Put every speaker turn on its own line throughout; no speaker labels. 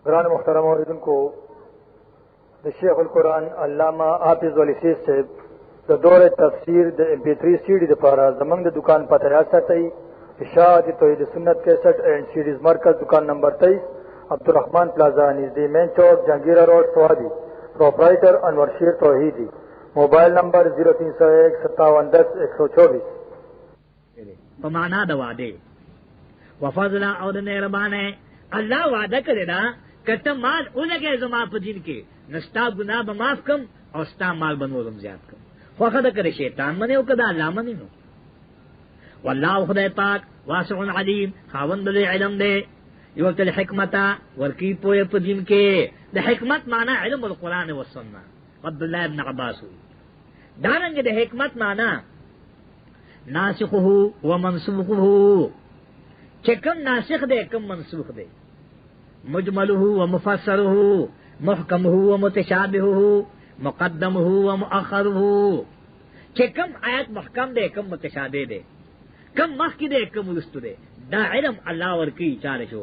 ग्रान मुहतरम औरतन को शेख अल कुरान अल्लामा हाफिज अली सीस से दौर तफसीर MP3 CD दफारा जमंग दुकान पता यासतई इशाअत तौहीद सुन्नत कैसेट एंड सीडीज मरकज दुकान नंबर 23 अब्दुर्रहमान प्लाजा नजदी मेन चौक जहांगीरा रोड सोहादी प्रोपराइटर अनवर शेर तौहीदी मोबाइल नंबर 03015710
पमाना दवा दे वफजला और मेहरबान है अल्लाह वादा करेगा कतम माल उलगे जमा दिन के नस्ता गुना माफ कम और स्ता माल बनोलम ज्यादा कम वखद करे शैतान मने कदा अल्लाह मने नो वल्लाह खुदा पाक वासिउन अलीम खावंद ले इल्म दे युवतल हिकमता वर्की पोय दिन के द हिकमत माना इल्म अल कुरान व सुन्नाह अब्दुल्लाह इब्न अब्बास दारंग द हिकमत माना नासिखुहु व मनसूखुहु चकम नासिख दे कम मनसूख दे मुजमलुहु व मुफस्सरुहु मुहकमुहु व मुतशाबिहुहु मुक़द्दमुहु व मुअख्खरुहु चकम आयत मुहकम दे कम मुतशाबि दे कम मखकी दे कम रुस्तु दे दा इल्म अल्लाह वर की चार शो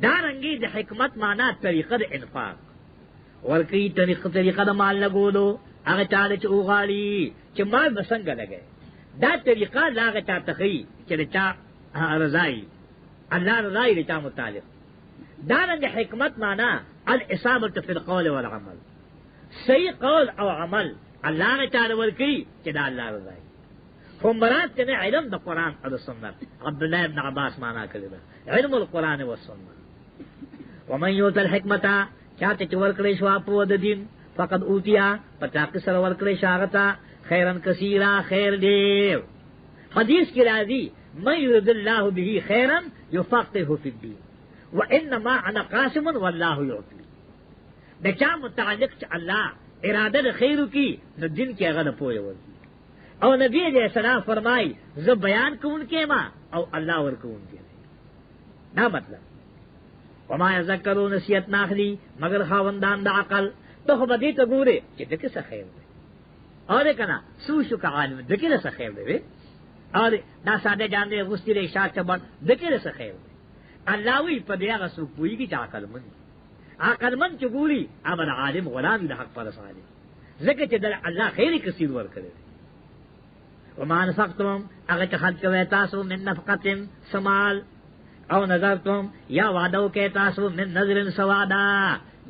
दारंगी द हिकमत माना तरीक़ा द इन्फाक वर की तरीक़ा द माल लगोलो अगर चाले च उगाली च माल बसंग लगे दा तरीक़ा लाग चा तखई चले चा रजाई अल्लाह रजाई रिचा मुतालिक दारंग हिकमत माना अल इसाबत फिल कौल वल अमल सही कौल और अमल अल्लाह ने चार वर की चदा अल्लाह रजाई खुमरात ने इल्म द कुरान और सुन्नत अब्दुल्लाह इब्न अब्बास माना करेगा इल्म अल कुरान व सुन्नत व मन युतल हिकमता चाते चवर करे शवापो द दिन फकद ऊतिया पता किसर वर करे शागता खैरन कसीरा खैर देव हदीस की राजी मन युरिदिल्लाहु बिही खैरन युफक्किहु फिद्दीन व इन्नमा अना कासिमुन वल्लाहु युती दचा मुतालिक अल्लाह इरादा खैर की न दिन के अगर पोए वर और नबी अलैहि सलाम फरमाई ज बयान को उनके मां और अल्लाह वर को उनके ना मतलब वमा यज़करू नसीहत नाखली मगर खावंदान द अकल तो खबदी तो गुरे कि देखे से खैर और कना सूशु का आलिम देखे से खैर दे और ना सादे जाने गुस्ती रे शाह चबन देखे से खैर अल्लाह वी पदिया का सुख पुई की अकल मन चुगुरी अमर आलिम गुलाम द हक पर साले जके चदर अल्लाह खैर कसीर वर करे वमान फक्तुम अगर खर्च करे तासु मिन नफकतिन समाल और नजर तुम या वादो के तासु मिन नजरिन सवादा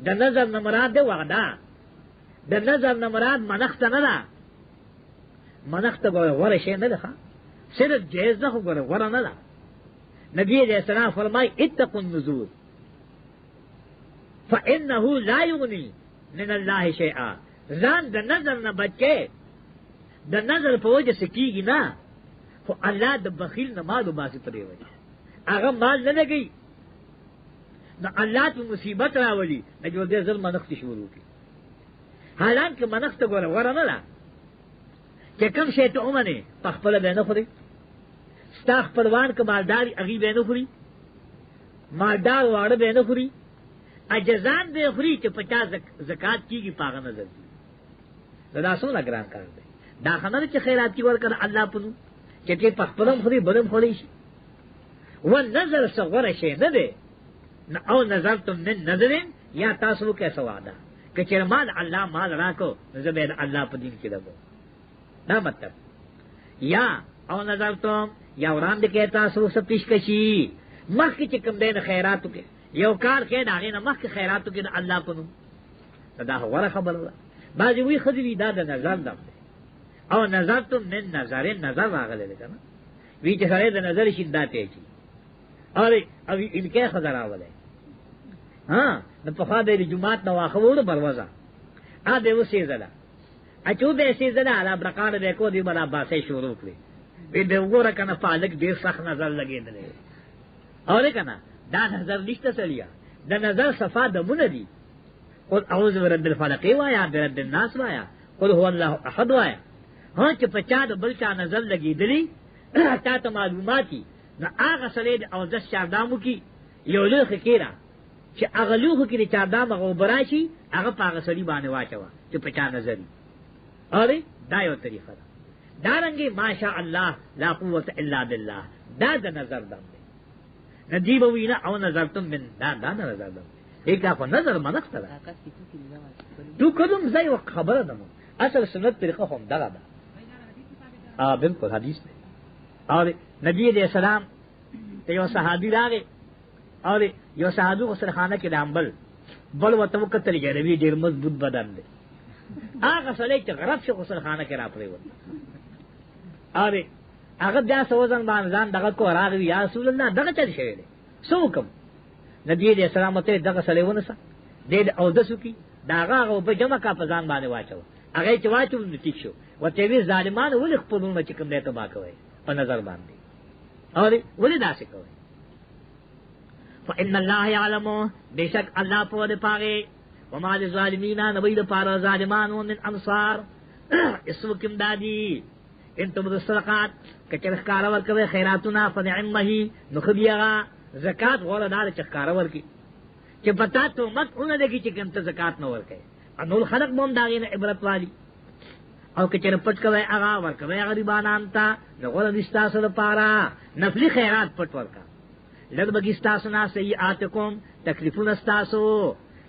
द नजर न मुराद दे वादा द नजर न मुराद मनख्त नला मनख्त गो वर शे न लखा सिर्फ जैज न गो वर न ला नबी अलैहि सलाम फरमाई इत्तकुन नुजूर फइन्नहु ला युगनी मिन अल्लाह शैआ जान द नजर न बचे द नजर पवज सकीगी ना तो अल्लाह द बखील न माल बासी पड़े वजह अगर माल न लगी न अल्लाह की मुसीबत रावली न जो दे जुल्म नख्त शुरू की हालांकि मनख्त गोरा वरा न ला कि कम शे तो उमने पखपल बेनो खुरी स्ताख परवान के मालदारी अगी बेनो खुरी मालदार वाड़ बेनो खुरी अजजान बे खुरी के 50 ज़कात की पागा नजर दासो लगरान कर दे दाखना के खैरात की वर कर अल्लाह पुनु के पखपलम खुरी बलम खोली व नजर सगर शे न दे न औ नजर तुम ने नजरिन या तासु के सवादा कि चरमान अल्लाह माल राको जबेद अल्लाह पर दिन की दबो ना मतलब या औ नजर तुम या औराम दे के तासु सब पेशकशी मख की चिकम दे खैरात के यो कार के दागे न मख के खैरात के अल्लाह को दा वर खबर बाजी हुई खजरी दादा नजर दम औ नजर तुम ने नजरिन नजर आगले लेका ना वी चले द नजर शिद्दत है अरे अभी इनके खजरा वाले हाँ न पखा दे जुमात न वाखवोड़ बरवजा आ दे वो सेजला अचू दे सेजला अला ब्रकार दे को दी बला बासे शुरू करे वे दे वो रकना पालक दे सख नजर लगे दे और कना दा नजर लिस्ट चलिया द नजर सफा द मुनदी और औज रब्बिल फलक वाया रब्बिन नास वाया कुल हुवा अल्लाहु अहद वाया हाँ च 50 बलचा नजर लगी दिली ता तो मालूमाती न आगा सलेद और 10 चारदामू की योलुख केरा च अगलुख की चारदाम गोबराशी आगा पागा सली बाने वाचवा च 50 नजरी अरे दायो तरीका दारंगे माशा अल्लाह ला कुव्वत इल्ला बिल्लाह दा द नजर दम ندیب وینا او نظرتم من دا نظر دم ایک اخو نظر منخت دا تو کدوم زی و خبر دمو اصل سنت طریقہ هم دغه دا بالکل حدیث میں اور نبی علیہ السلام ته یو صحابی راغی اور یو صحابی غسل خانه کې دامبل بل وته وکتل جنبی ډیر مضبوط بدن دی هغه سړی چې غرب شو غسل خانه کې را پرې و اور هغه بیا سوزن باندې ځان دغه کو راغی یا رسول الله دغه چل شوی دی سو کوم نبی علیہ السلام ته دغه سړی ونسه دې او دسو کی داغه په جمع کا پزان باندې واچو هغه چې واچو نو ټیک شو وته وی ظالمان ولې خپلونه چې کوم دې تبا کوي په نظر باندې اور ولې داسې کوي فإن الله يعلم بشك الله په دې پاره وما للظالمين نبيد پاره ظالمانو من انصار اسمکم دادی انتم الصدقات کچر کار ور کوي خیراتنا فنعمه نخبيغا زکات غوړه دار چکار ور کی چې پتا ته مت اون لګی چې کوم ته زکات نه ور کوي انول خلق موم داغې نه عبرت والی او کچر پټ کوي هغه ور کوي غریبانان ته غوړه دستا سره پارا نفلی خیرات پټ ورکا لږ بګستا سنا سیئاتکم تکلیفون استاسو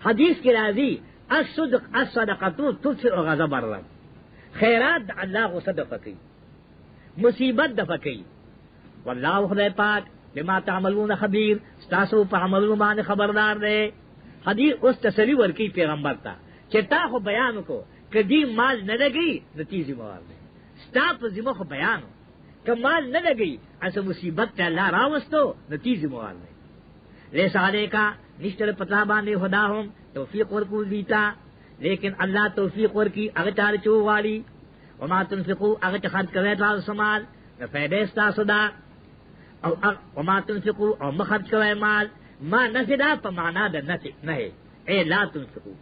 حدیث کی راضی الصدقه تطفئ غضب الرب خیرات اللہ کو صدقہ کی مصیبت دفع کی واللہ خدای پاک بما تعملون خبیر استاسو پا عملون مان خبردار دے حدیث اس تسلی ورکی پیغمبر تا چتا خو بیانو کو کدی مال نہ لگی نتیجی موار دے ستا پا زمو خو بیانو کہ مال نہ لگی ایسا مصیبت تے اللہ راوستو نتیجی موار دے لیسا علیہ کا نشتر پتلا باندے خدا ہم توفیق ورکو دیتا لیکن اللہ توفیق ورکی اغچار چو والی وما تنفقو اغچ خرد کرے تاز سمال نفیدے ستا صدا وما تنفقو او مخرج کرے مال ما نفدا پا مانا دا نہے اے لا تنفقو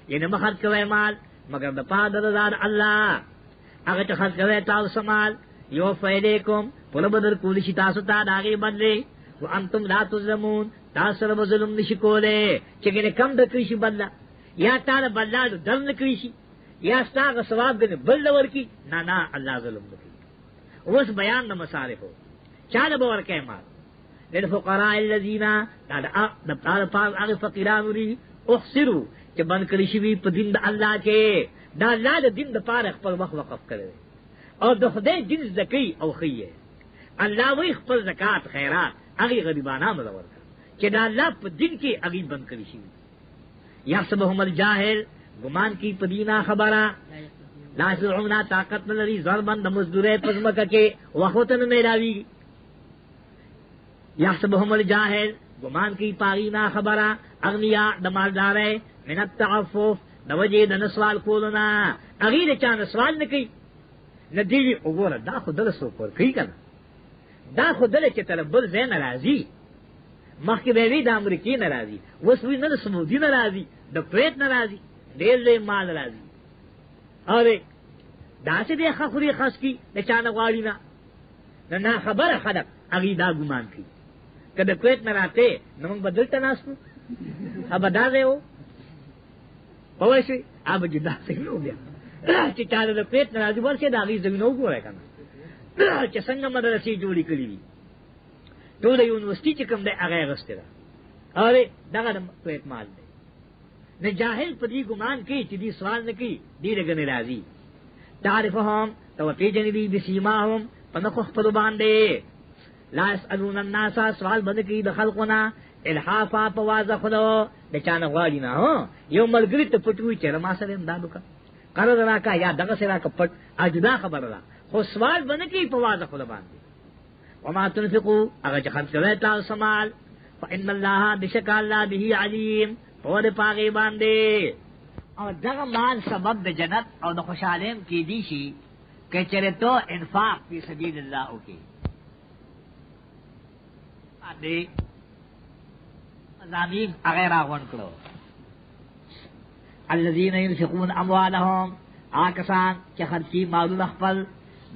یعنی مخرج کرے مال مگر دا پا دردار اللہ اغچ خرد کرے تاز سمال یو فیدیکم پل بدر کولشی تاستا داغی بدلے وانتم لا تظلمون تاثر بظلم نشکولے چکنے کم دکریشی بدلا یا تعالی بدلا در نکریشی یا استاغ ثواب دنے بل دور کی نا اللہ ظلم نکی اس بیان نہ مصارف ہو چال بور کے مال للفقراء الذین تعالی پاس آغی فقیران ری احصروا کہ بند کریشی بھی پا دن دا اللہ کے دا اللہ دا دن دا پارخ پر وقف کرے اور دا خدای جنس زکی او خیئے اللہ وی خپل زکاة خیرات اگی غریبانہ مدور کر کہ دا اللہ پا دن کی اگی بند کریشی یحسبهم الجاہل گمان کی پدینا خبرہ لا یسعونا طاقت نلری ضربن دا مزدورے پزمکہ کے وخوتن میلاوی یحسبهم الجاہل گمان کی پاغینا خبرہ اغنیاء دا مالدارے من التعفف دا وجہ دا نسوال کولنا اگی دا چاہ نسوال نکی ندیوی اگورا دا خود دلسو پر کئی کنا دا خود دل چه طرف بل زین نرازی مخی بیوی دا امریکی نرازی وسوی نا سمودی نرازی دا پریت نرازی دیر دے مال نرازی اور دا سے دے خخوری خس کی دا چانا غاڑی نا خبر خدق اگی دا گمان کی کہ دا پریت نراتے نمانگ بدل تناسنو اب دا دے ہو پوشوی اب جدا سے نو بیا چی چانا دا پریت نرازی ورسے دا اگی زمینو گو رہے کنا چې څنګه مدرسې جوړې کړې دي ټول یونیورسيټي چې کوم دی هغه غسته ده اره دغه پېټ مال دی نه جاهل په دې ګمان کوي چې دې سوال نه کوي دې لګنه راځي تعرفهم توتی جنبی بسیماهم پنخ خپل باندې لا يسالون الناس سوال باندې کوي د خلقنا الحافا په واځه خلو د چانه غواړي نه هو یو ملګری ته پټوي چې ما سره امدادو کا قرض راکا یا دغه سره کا پټ اجدا خبر را خو سوال بنه کی پواز خود باندې وما تنفقوا اگر خرج کوي تاسو سمال فان الله بشک الله به علیم اور پاغي باندې او دغه مال سبب د جنت او د خوشالیم کی دي شي کہ چرے تو انفاق فی سبیل اللہ اوکی ادي زمین اگر اغون کړو الذين ينفقون اموالهم آکسان چې خرچي مالونه خپل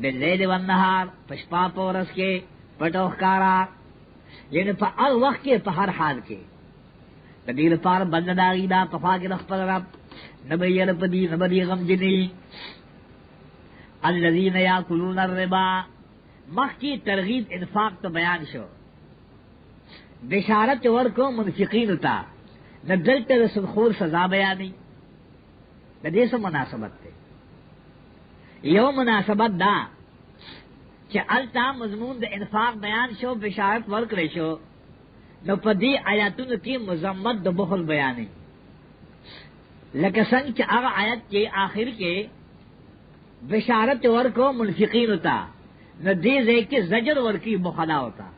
باللیل والنهار پشپا پورس کے پٹو کارا یعنی پا ار وقت کے پا ہر حال کے تدیل پار بندداغی دا پفا کے رخ پر رب نبی رپدی نبی غم جنی الذین یاکلون الربا مخ کی ترغیب انفاق تو بیان شو بشارت ورکو منفقین تا نہ دلتا رسول خور سزا بیانی نہ دے سو مناسبت تے یو مناسبت دا کہ التا مضمون دا انفاق بیان شو بشارت ورک رشو نو پدی آیاتون کی مذمت دا بخل بیانی لکسن کہ اغا آیت کے آخر کے بشارت ورکو منفقین ہوتا نہ دیزے کہ زجر ورکی بخلا ہوتا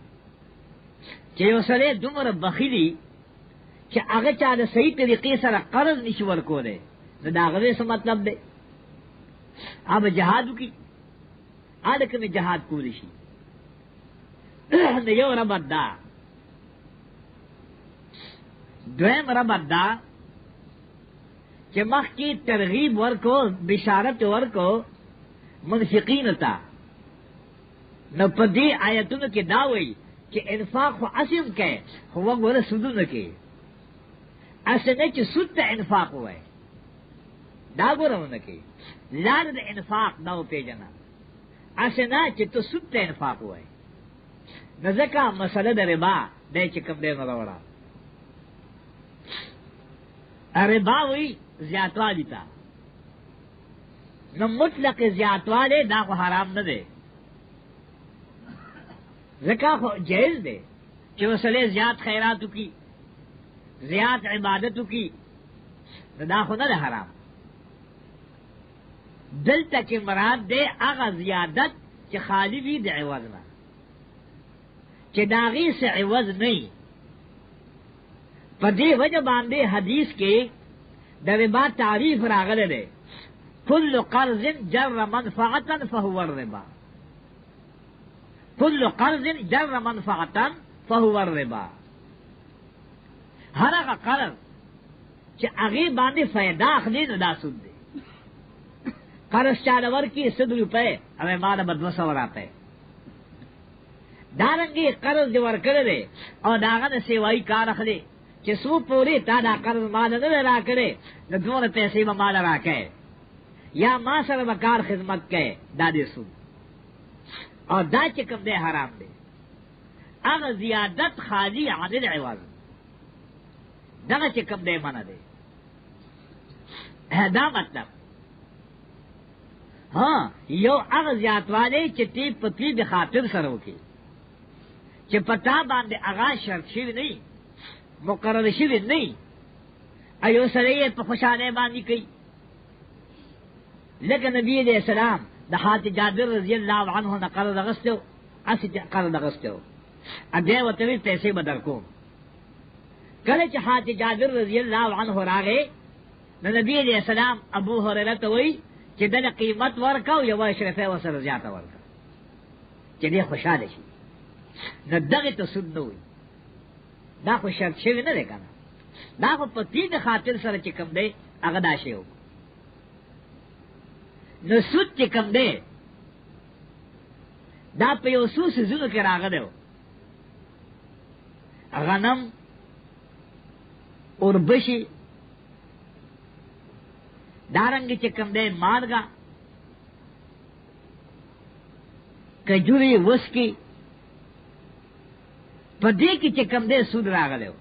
کہ یو سرے دمر بخیلی کہ اغا چاہتا صحیح طریقے سر قرض نش ورکو دے نہ داغوے سے مطلب دے اب جہاد کی آدک میں جہاد کو رشی نہ یو ربط دا دویم ربط دا کہ مخ کی ترغیب ورکو بشارت ورکو منفقین تا نو پدی آیتون کی داوئی کہ انفاق خو اسم کے ہوا گورا سدون کے اسنے چی سد تا انفاق ہوئے دا گورا انکے لار دا انفاق داو پی جنا اسنا چی تو سد تا انفاق ہوئے نزکا مسئلہ دا ربا دے چکم دے مروڑا ربا ہوئی زیادوالی تا نو مطلق زیادوالی دا خو حرام نہ دے زکا خو جائز دے کہ وصلے زیاد خیراتو کی زیاد عبادتو کی نو دا خو نہ دے حرام دل تک مراد دے اغا زیادت چی خالی بھی دے عوضنا چی داغی سے عوض نہیں پدی وجہ باندے حدیث کے در با تعریف راغلے دے کل قرض جر منفعتا فهو الربا کل قرض جر منفعتا فهو الربا ہر اگا قرض چی اغی باندے فیدا اخلی ندا سود دے قرض چالور کی 100 روپے ہمیں مالا بدوسا وراتے دارنگی قرض جو ورکر دے اور داغن سیوائی کار اخلے کہ سو پوری تا دا قرض مال نہ را کرے نہ دور پیسے میں مال را کے یا ما سر بکار خدمت کے دادے سو اور دا چکم دے حرام دے اگر زیادت خالی عن العوض دا چکم دے منع دے دا مطلب ہاں یو اگر زیادت والے چٹی پتلی بخاطر سرو کی چپٹا باندے اغا شرط شیر نہیں مقرر شوی نہیں ایو سرے پہ خوشانے باندی کئی لیکن نبی علیہ السلام دا حات جابر رضی اللہ عنہ نا قرض اغسطے ہو اسی قرض اغسطے ہو ادھے و طویل پیسے بدر کو کلچ حات جابر رضی اللہ عنہ راگے نبی علیہ السلام ابو حریرت ہوئی چی دن قیمت ورکاو یو اشرفے و سر زیادہ ورکا چی دے خوشالے شی ندغی تو سنوئی دا خو شرط شوی نہ دے کنا دا خو پتی دا خاطر سر چکم دے اغدا شیو نو سود چکم دے دا پیوسو سزونو کے راغ دے غنم اربشی دارنگی چکم دے مارگا کجوری وسکی پدے کی چکم دے سود راغلے ہو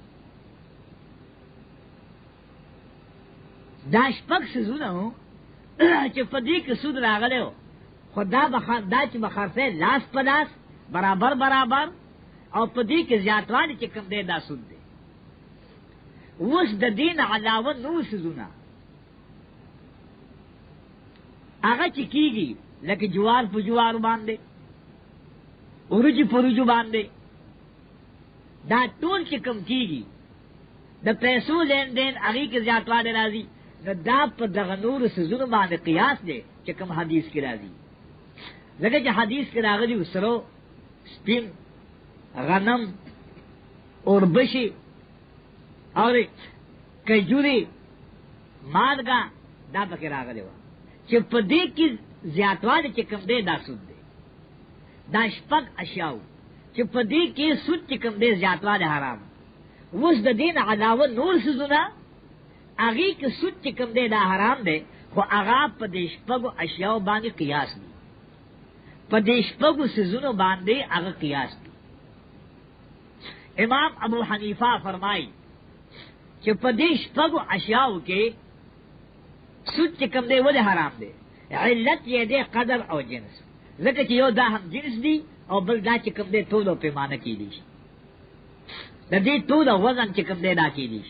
داش پک سزونا ہو چی پدے کی سود راغلے ہو خدا دا چی بخارفے لاس پلاس برابر برابر اور پدے کی زیادوانی چکم دے دا سود دے اس دا دین علاوہ نو سزونا آگا چی کی گی لیکن جوار پو جوار باندے ارجو پو رجو باندے دا ٹول چکم کی گی دا پیسو لین دین اگی کے زیادوان رازی دا پا دغنور سزون باندے قیاس دے چکم حدیث کی رازی لگا جا حدیث کی راغلی اسرو سپین غنم اور بشی اور کجوری مادگا دا پکی راغلی ہوا چپ دے کی زیادوان چکم دے دا سود دے دا شپک اشیاؤ چپ دی کے سود چکم دے زیادوان حرام وز دا دین علاوہ نور سزونا اگی کے سود چکم دے دا حرام دے خو اغا پا دیشپگو اشیاؤ باندے قیاس دی پا دیشپگو سزونو باندے اغا قیاس دی امام ابو حنیفہ فرمائی کہ پدیش پگو اشیاؤ کے سود چکم دے وہ دے حرام دے، علت یہ دے قدر او جنس، ذکر چی یو دا ہم جنس دی او بل دا چکم دے طول و پیمانہ کی دیش، دا دی طول و وزن چکم دے دا کی دیش.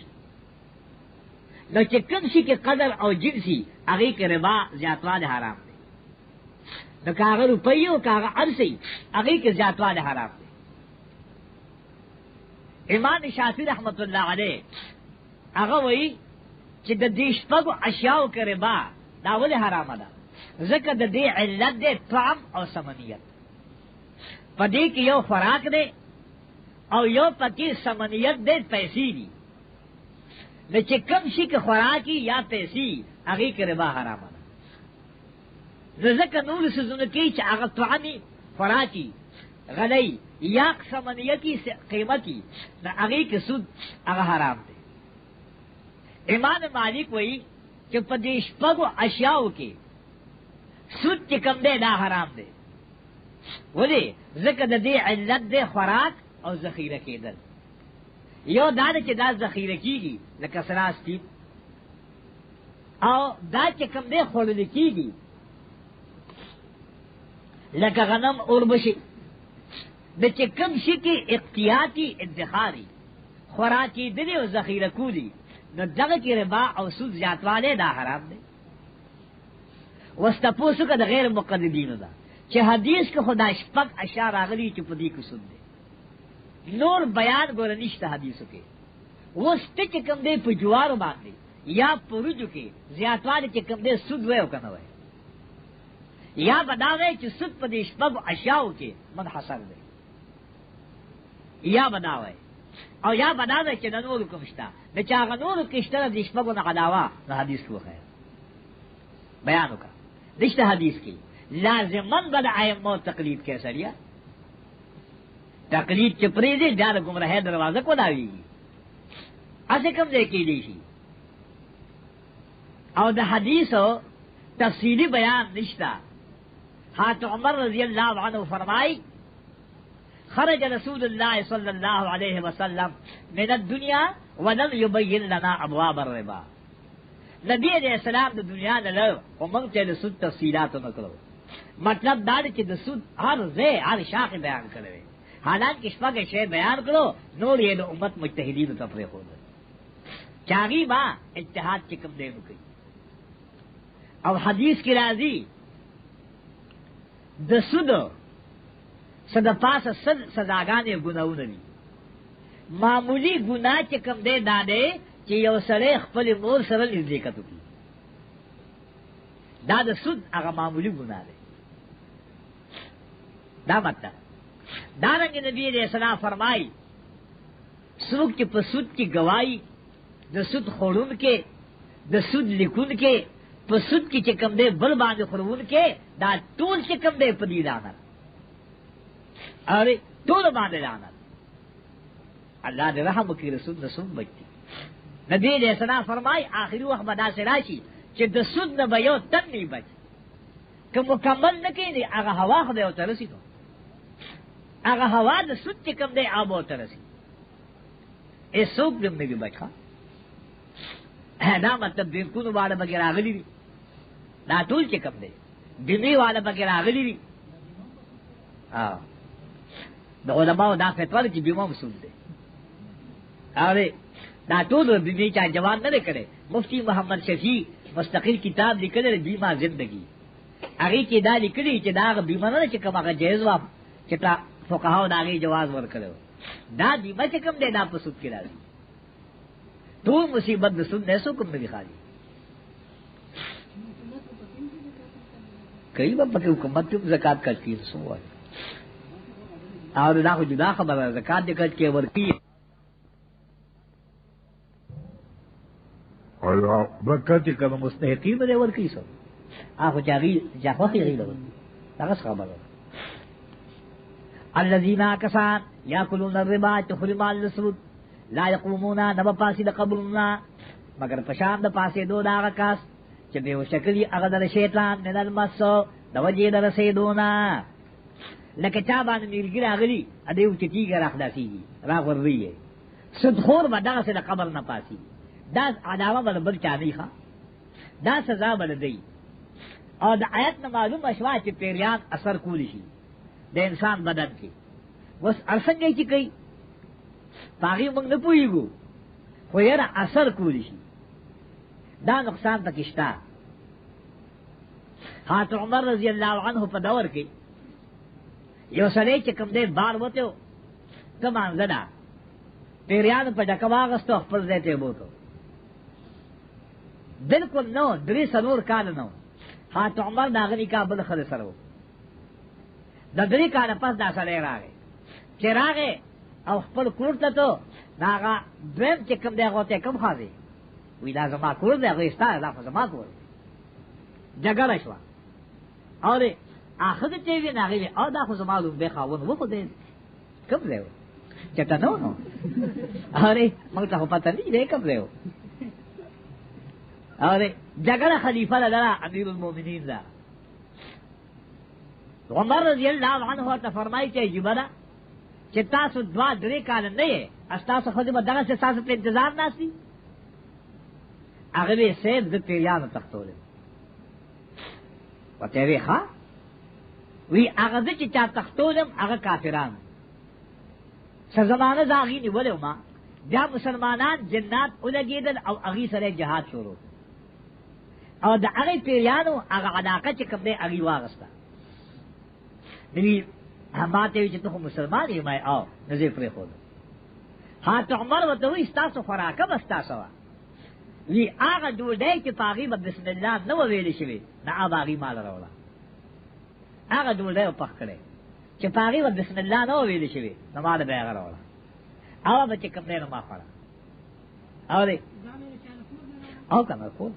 نو چکم شی کے قدر او جنسی اگئی کے ربا زیادوال حرام دے، نو کاغا روپیو کاغا عرصی اگئی کے زیادوال حرام دے. امام شافعی رحمت اللہ علیہ اگا وئی چی دا دیش پگو اشیاؤ کے ربا داول حرام دا، ذکر دا دی علت دے طعم او سمنیت، پدی کی یو خوراک دے او یو پکی سمنیت دے پیسی دی، لیچے کم شی کے خوراکی یا پیسی اگی کے ربا حرام دا. ذکر نور سزنکی چی اگر طعمی خوراکی غلی یا سمنیتی قیمتی نا اگی کے سود اگر حرام دے. امام مالک وئی کہ پدیش پگو اشیاؤ کے سود چکم دے دا حرام دے، ولی ذکر دا دے علت دے خوراک او ذخیرہ کے دل، یو دا چی دا ذخیرہ کی گی لکا سراس تیب، او دا چکم دے خورد کی گی لکا غنم اربشی، دا چکم شی کی اقتیاتی ادخاری خوراکی دلی و ذخیرہ کو دی، نو دغه کی ربا او سود زیاتواله دا حرام دی. وستپوسو کا دا غیر مقددین دا چه حدیث کے خدا شپک اشار آغلی چه پدی کو سود دی، نور بیان گورا نشتا حدیثو کے. وسط چکم دے پا جوارو باندے یا پروجو کے زیاتواله چکم دے سود وے او کنوے، یا بداوے چه سود پدی شپک اشیاؤ کے منحصر دے، یا بداوے او یا بنا دے چی نور کمشتا نہ چاہ نور کشتر دشمگو نہ علاوہ نہ حدیث کو خیر بیانو کا رشتہ حدیث کی لازمن بل ائمہ تقلید کے سریا تقلید چپری دے جار گمراہ دروازہ کو داوی اسے کم دے کی دیشی او دا حدیث تفصیلی بیان نشتا. حضرت عمر رضی اللہ عنہ فرمائی خرج رسول اللہ صلی اللہ علیہ وسلم من الدنیا ولم یبین لنا ابواب الربا. نبی علیہ السلام دا دنیا نہ لو ومنگ چے سود تفصیلات نکلو، مطلب دار چے سود ہر زے ہر شاخ بیان کرے، حالانکہ شپا کے شے بیان کرو نور یہ امت مجتہدین تفریق ہو گئے چاگی با اجتہاد چکم دے مکی. اب حدیث کی راضی دا سود صدا پاس صد سزاگانے گناہوں نبی معمولی گناہ چکم دے دادے چی یو سرے خپل مور سرل ازدیکتو کی داد سود اگا معمولی گناہ دے دا مطلب. دارنگ نبی علیہ السلام فرمائی سوک چی پسود کی گواہی دا سود خورون کے دا سود لکون کے پسود کی چکم دے بل باندے خورون کے دا طول چکم دے پدی دانا ارے طول باندے دانا. اللہ نے رحم کی رسول نسون بچتی. نبی علیہ السلام فرمائی آخری وقت بدا سے راشی چی دا سود نبیو تن نہیں بچ کہ مکمل نکی دی اگا ہوا خدے ہوتا رسی تو اگا ہوا دا سود چکم دے آب ہوتا رسی اے سوک دم میں بھی بچ خواہ دا مطلب بیرکون والا بغیر آگلی دی دا طول چکم دے بیمی والا بغیر آگلی دی دا علماء دا فتوار چی بیمہ مسول دے آرے دا طول بیمی چاہ جوان نہ کرے. مفتی محمد شفیع مستقل کتاب لکھلے بیمہ زندگی اگی چی دا لکھلی چی دا آگا بیمہ نہ چکم آگا جیز وام چتا فقہاو دا آگی جواز ورکلے دا بیمہ چکم دے دا پسود کی رازی تو مصیبت دسود نیسو کم نبی خالی کئی با پکی حکومت تیم زکاة کرتی ہے سو آئی اور دا خو جدا خبر ہے زکاة دکت کے ورکی برکت کم مستحقی میں ورکی سو آخو چاہوخی غیل ورکی تاکس خبر ہے. الذین آکسان یاکلون الربا تخرم السود لا یقومونا نبا پاسی دا قبرنا مگر پشام دا پاسی دو دا آغا کاس چبے و شکلی اغدر شیطان من المسو دا وجی دا رسیدونا لکه چا باندې نیلګي راغلی ا دې اوچتیږي راخلاصيږي راغورځي سودخور به دغه د قبر نه پاسي دا علاوه بل چا نه ښه دا سزا بل دی او د آیت نه معلومه شوه چې پیریان اثر کولی شي د انسان بدن کې وس ارسنګي چې کوي باغی موږ نه پوهیږو خو یې اثر کولی شي دا نقصان پکې شته حضرت عمر رضی الله عنه په دور کې یو سړی چې کوم دې بار وته کمان زدا پیریان په ډکه واغستو خپل ځای ته بوته بالکل نو درې سنور کال نو حضرت عمر داغلی کابل خل سره د درې کال پس دا سړی راغی چې راغی او خپل کور ته ته داغه درم چې کوم دی غوته کوم خاصي وی دا زما کور دی هغه ستا دا زما کور جګړه شو اور اخر ته وی نه غوي او دا خو زما لوم به خاون و خو دې کوم دی چتا نو اره موږ ته پته نه دی کوم دی اره جګړه خلیفہ لرا امیر المؤمنین دا عمر رضی الله عنه ته فرمایي چې جبره چې تاسو دوا درې کال نه یې تاسو خو دې دغه څه تاسو په انتظار ناسي هغه یې سید د پیریانو تختول وته وی ښا وی هغه چې چا تختولم هغه کافرانو څه زمانه داغي نیولې ما بیا مسلمانان جنات ولګیدل او هغه سره جهاد شروع او د هغه پیریانو هغه علاقه چې کوم دې هغه واغسته دې هماته چې ته مسلمان یې ما او نزي پرې خو حضرت عمر وته وی تاسو خوراکه بستا سوا وی هغه ډوډۍ چې پاغي بسم الله نو ویل شي نه اباغي مال راوړه هغه ډوډۍ په کړې چې پاغي بسم الله نو ویل شي نو مال به هغه راوړه او به چې کوم نه ما خړه او دې او کنه خو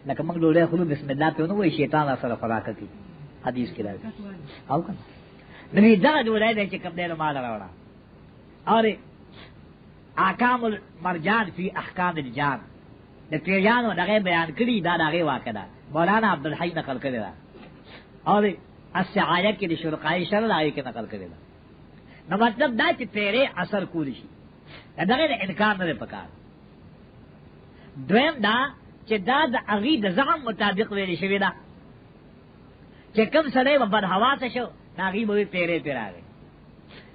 لکه موږ ډوډۍ خلو بسم الله په نو وی شیطان سره خوراکه کوي حدیث کې راځي او کنه نبی دا ډوډۍ چې کوم نه مال راوړه اور احکام المرجان فی احکام الجان د پیریانو دغه بیان کړي دا دغه واقع ده مولانا عبدالحی نقل کړی دا اور السعایه کې د شرقای شر راي کې نقل کړی دا نو مطلب دا چې پیری اثر کولی شي دغه انکار نه پکار دویم دا چې دا د اغي د زعم مطابق ویل شوی دا چې کوم سړی په بد حواس شو ناغي به پیری پیراغي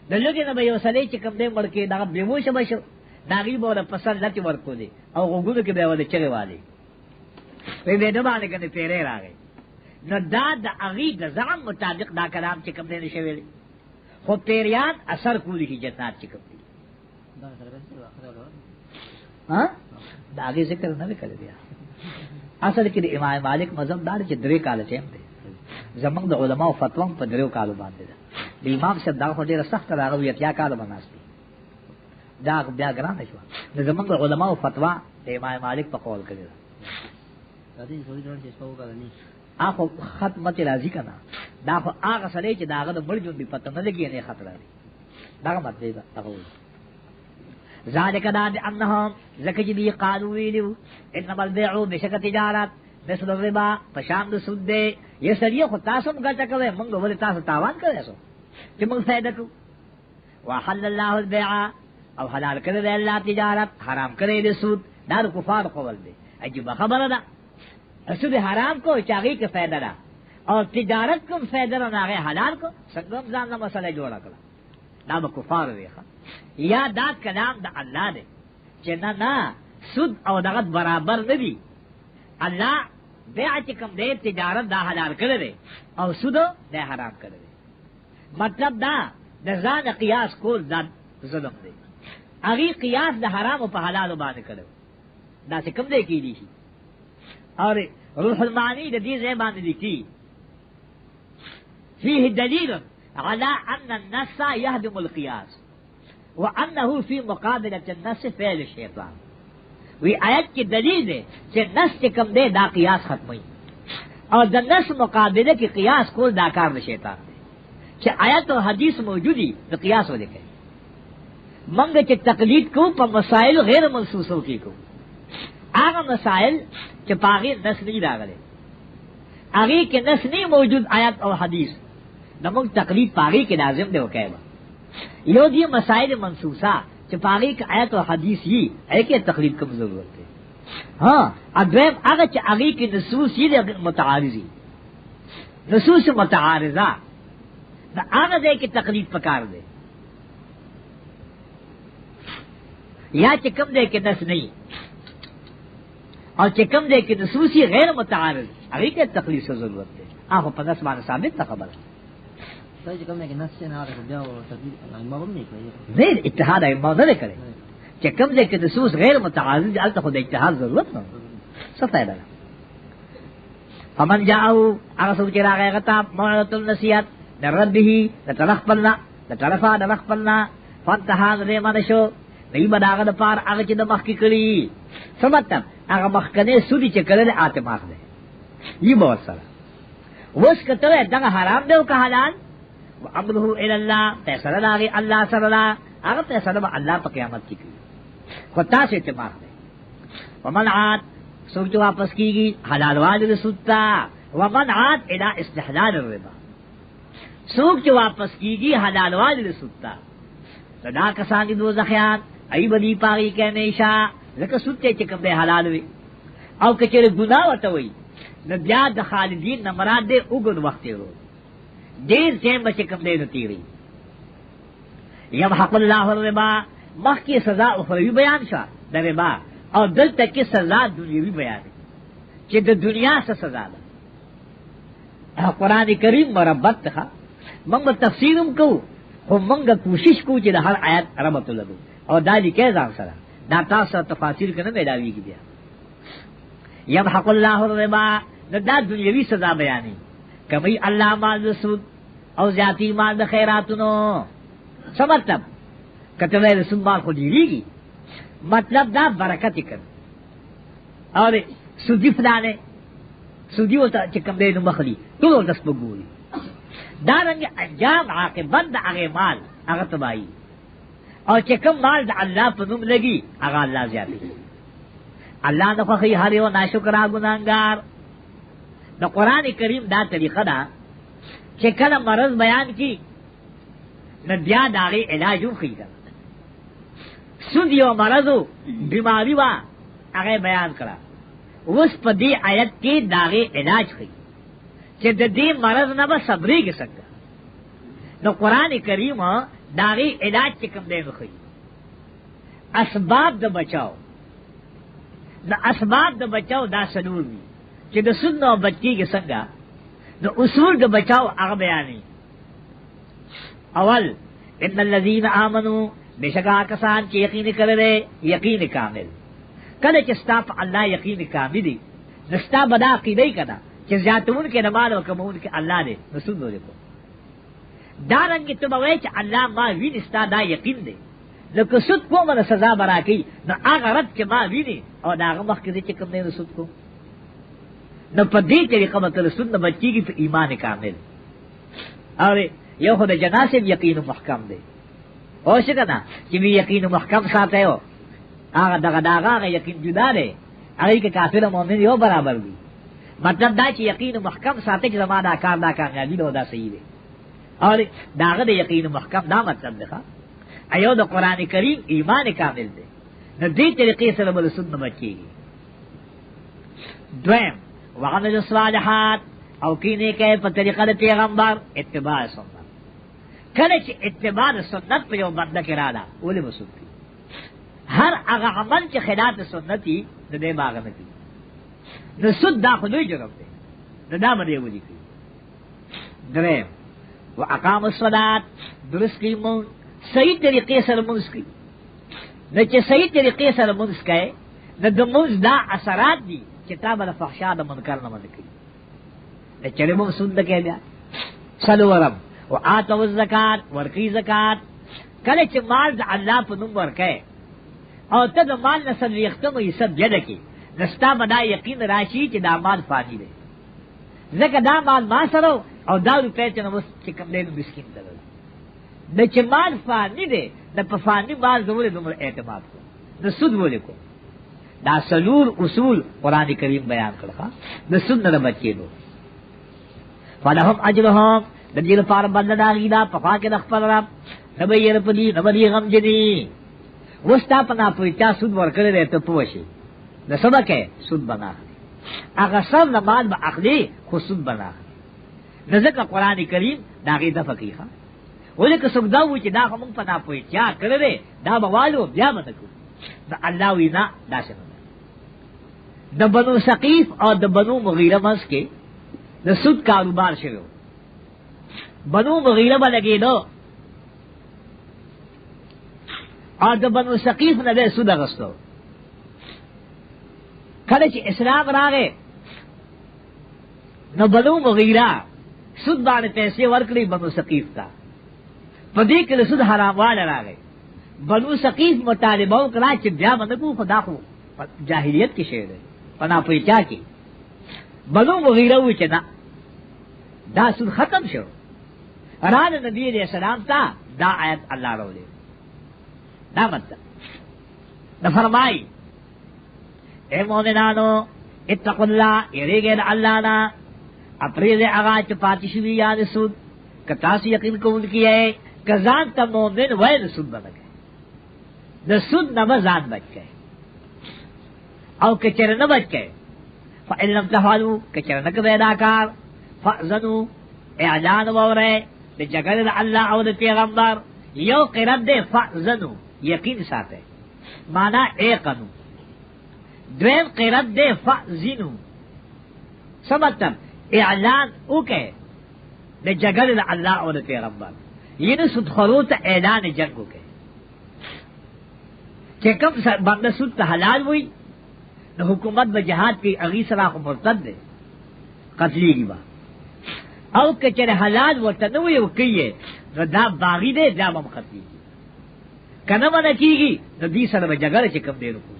د لږه نه به یو سړی چې کوم دې مړکې دا بیموش بشو داغي به پسند لته ورکو دي او وګورو کې به ولې چغه والی په دې نه باندې کنه پیری راغی نو دا د اغي د زعم مطابق دا کلام چې کوم دې نشوي خو پیریان اثر کولی شي جنات چې کوم دي ها دا اغي ذکر نه کړی بیا اصل کې د امام مالک مذهب دار چې درې کال ټیم دی زمونږ د علماء فتوا په درو کالو باندې ده د امام صاحب دا خو ډیره سخت راغوي اتیا کال باندې دا بیا ګران شو د زمونږ علماء فتوا د امام مالک په قول کړی ده دا دې څو ډول چې څو کړنی اخو ختمه راځي کنه دا خو هغه سره چې داغه د مړ ژوند په پته نه لګي نه خطر دی دا مطلب دا هغه ذالک دا انهم زکه دې قالو ویلو انما البيع بشک تجارت مثل الربا پشان د سود دی یسریه خو تاسو موږ ته کوي موږ ولې تاسو تاوان کوي سو چې موږ فائدہ کو وحل الله البيع او حلال کړی دی الله تجارت حرام کړی دی سود دا کفار قول دی عجیب خبره ده سود حرام کو چاغي کې فائدہ ده او تجارت کوم فائدہ نه هغه حلال کو څنګه ځان نه مسله جوړه کړه دا به کفار وي یا دا کلام د الله دی چې نه سود او دغه برابر نه دي الله بیع چې کوم دی تجارت دا حلال کړی دی او سود دا حرام کړی دی مطلب دا د ځان قیاس کول دا ظلم دی اغي قیاس د حرام او په حلال باندې کړو دا څه کوم دی کیږي اور روح المعانی د دې ځای باندې لیکي فيه دلیل على ان النص يهدم القياس وانه في مقابله النص فعل الشيطان وی آیت کی دلیل دی چې نص کوم دی دا قیاس ختمي او د نص مقابله کې قیاس کول دا کار د شیطان دی چې آیت او حدیث موجودی د قیاس ولیکي منګه چې تقلید کو په مسائل غیر منصوصو کې کو هغه مسائل چې پاغي نص نه راغلي هغه کې نص نه موجود آیت او حدیث نمک تقلید پاگی کے لازم دے وکیبا یو دی مسائل منسوسا چھ پاگی کا آیت و حدیث ہی ایک تقلید کم ضرورت ہے ہاں ادویم اگر چھ آگی کی نصوص ہی دے متعارضی نصوص متعارضہ دا آگا دے کی تقلید پکار دے یا چکم دے کے نس نہیں اور چکم دے کے نصوصی غیر متعارض ابھی کے تقلید سے ضرورت ہے آنکھوں پر نس مانا ثابت تا خبر نہیں اتحاد ائمہ نہ کرے چکم دے کے نصوص غیر متعارض جالتا خود اتحاد ضرورت نہ سب فائدہ نہ فمن جاؤ اغسل چرا غیر غطاب موعظۃ النصیحت در ربه لطرفا درخ پلنا فانتہا دے منشو نہیں بداغ دا پار آگا چی دا مخ کی کری سمتن آگا مخ کنے سودی چی کرے آتے ماخ دے یہ بہت سارا وش کتوے دنگا حرام دے کا حلال وعمرہو الاللہ پیسر لاغی اللہ صلی اللہ آگا پیسر با اللہ پا قیامت کی کری خطا سے اتماخ دے ومن عاد سوک جو واپس کی گی حلال واجر سوتا ومن عاد الى استحلال الربا سوک جو واپس کی گی حلال واجر سوتا صدا کسانی دو زخیان ای بدی پاگی کہنے ایشا لکا سوتے چکم دے حلال ہوئی او کچر گناہ وطا ہوئی نبیاد دا خالدین نمراد دے اگن وقتی رو دیر تیم بچکم دے نتیری یمحق اللہ الربا مخ کی سزا اخروی بیان شا دا ربا اور دل تک کی سزا دنیاوی بیان چی دا دنیا سے سزا دا قرآن کریم مربت تخا منگ تفسیرم کو ہم منگا کوشش کو چی دا ہر آیت ربط لگو اور دالی کہہ زان سرا دا تاثر تفاصیل کرنا میداوی کی بیا یمحق اللہ الربا دا دنیاوی سزا بیانی کمی اللہ مال رسول او زیادی مال دا خیراتنو سمطلب کتنے رسول مال خود ہی گی مطلب دا برکت کر اور سودی فلانے سودی ہوتا چکم دے نو مخلی تو دس بگوری دارنگ انجام عاقبت دا اغی مال اغا تبائی اور چکم مال دا اللہ پنم لگی اغا اللہ زیادی اللہ نخوخی حریو ناشکرہ گناہگار دا قرآن کریم دا طریقہ دا چکل مرض بیان کی ندیا داغی علاجوں خی کر سودیو مرضو بیماری وا اغی بیان کرا اس پا دی آیت کی داغی علاج خی چه د دې مرض نه به صبرېږي څنګه نو قرآن کریم داغي علاج چې کوم دی نو ښیي اسباب د بچاو د اسباب د بچاو دا څلور دي چې د سود نه بچ کېږي څنګه نو اصول د بچاو هغه بیانې اول ان الذين امنوا بشکا کسان چې یقین کړي یقین کامل کله چې ستا په الله یقین کامل دي نستا بدا عقیده کړه کہ زیادتون کے نمال و کمون کے اللہ نے رسول دو کو دارنگی تم اوے کہ اللہ ما وین استا دا یقین دے لیکن سود کو من سزا برا کی نہ آگا رد کے ما وینی اور ناغ مخ کے دے کم دے رسول کو نہ پدی طریقہ مت رسول نہ بچی کی ایمان کامل اور یہ خود جنا سے یقین محکم دے ہو سکتا نا کہ بھی یقین محکم ساتھ ہو آگا دغا داغا یقین جدا دے اگر کہ کافر مومن یو برابر بھی مطلب دا چې یقین محکم ساتي چې زما دا کار دا کامیابی نو دا صحیح دی اور داغه د یقین محکم دا مطلب ده ایو د قران کریم ایمان کامل دی نو دې طریقې سره بل سنت بچيږي دویم وعمل الصالحات او کینه کې په طریقه د پیغمبر اتباع سنت کله چې اتباع سنت په یو بنده کې راځي ولې مسوک هر هغه عمل چې خلاف سنتي د دې باغ نه کی نو سود دا خدوی جرم دے دا مدے وجی کی درم و اقام الصلاة درست کی من صحیح طریقے سر منز کی نو چه صحیح طریقے سر منز کئے نو دا منز دا اثرات دی کتاب الفحشاء دا منکر نمد کی نو چلے من سود کہہ لیا سلورم و آتو الزکاة ورقی زکاة کل چه مال دا اللہ پا نم ورکے اور تا دا مال نسل ریختم و یہ سب جد کی نستا بدا یقین راشی چې دا مال فانی دی زکه دا مال ما سره او دا روپے چې نو کم دې مسکین درل د چې مال فانی دی د په فانی مال زموږ دومره اعتماد کو د سود ولې کو دا سلور اصول قران کریم بیان کړه د سود نه بچیدو فلهم اجرهم د دې لپاره بدل داغي دا پخوا کې د خپل رب نبی یې پدی نبی غم جنی وستا پنا پویتا سود ورکړی دی ته پوښي د سبکه سود بنا هغه سم نه مال به اخلي خو سود بنا ذکر قرآن کریم داغي د فقیه ولې که څوک دا و چې دا هم پنا پویتا کړی دا بوالو بیا متکو دا الله وینا داسې د بنو ثقیف او د بنو مغیره مس کې د سود کاروبار شروع بنو مغیره باندې دو او د بنو ثقیف نه د سود غستو کله چې اسلام راغی نو بنو مغیره سود باندې پیسې ورکړي بنو ثقیف ته پدې کې سود حرام واله راغی بنو ثقیف مطالبه وکړه چې بیا باندې کو خدا خو جاهلیت کې شی دی پنا پېچا کې بنو مغیره و چې دا سود ختم شو ران نبی علیہ السلام تا دا آیت اللہ رولے دا مطلب دا فرمائی اے مومنانو اتقوا اللہ یریگے دا اللہ نا اپریز اغاچ پاتشوی یاد سود کتاسی یقین کو ان کی ہے کزان تا مومن وید سود بنگے دا سود نمازان بچ گئے او کچر نہ بچ گئے فإن لم تفعلوا کچر نہ بیداکار فأذنوا اعلان وورے دے جگل دا اللہ او دے پیغمبر یو قرد دے فأذنوا یقین ساتے مانا ایقنو دوین قرد دے فأذنوا سمتم اعلان اوکے دے جگل دا اللہ او دے پیغمبر یہ نہ سدخلو تا اعلان جنگو کے کہ کم بندہ سود تا حلال ہوئی نہ حکومت با جہاد کی اغی سراخ مرتد دے قتلی گی با او کچر حلال ورتنوی وکیے نو دا باغی دے دا بم قتلی گی کنما نکیگی نو دی سر با جگر چکم دے رکو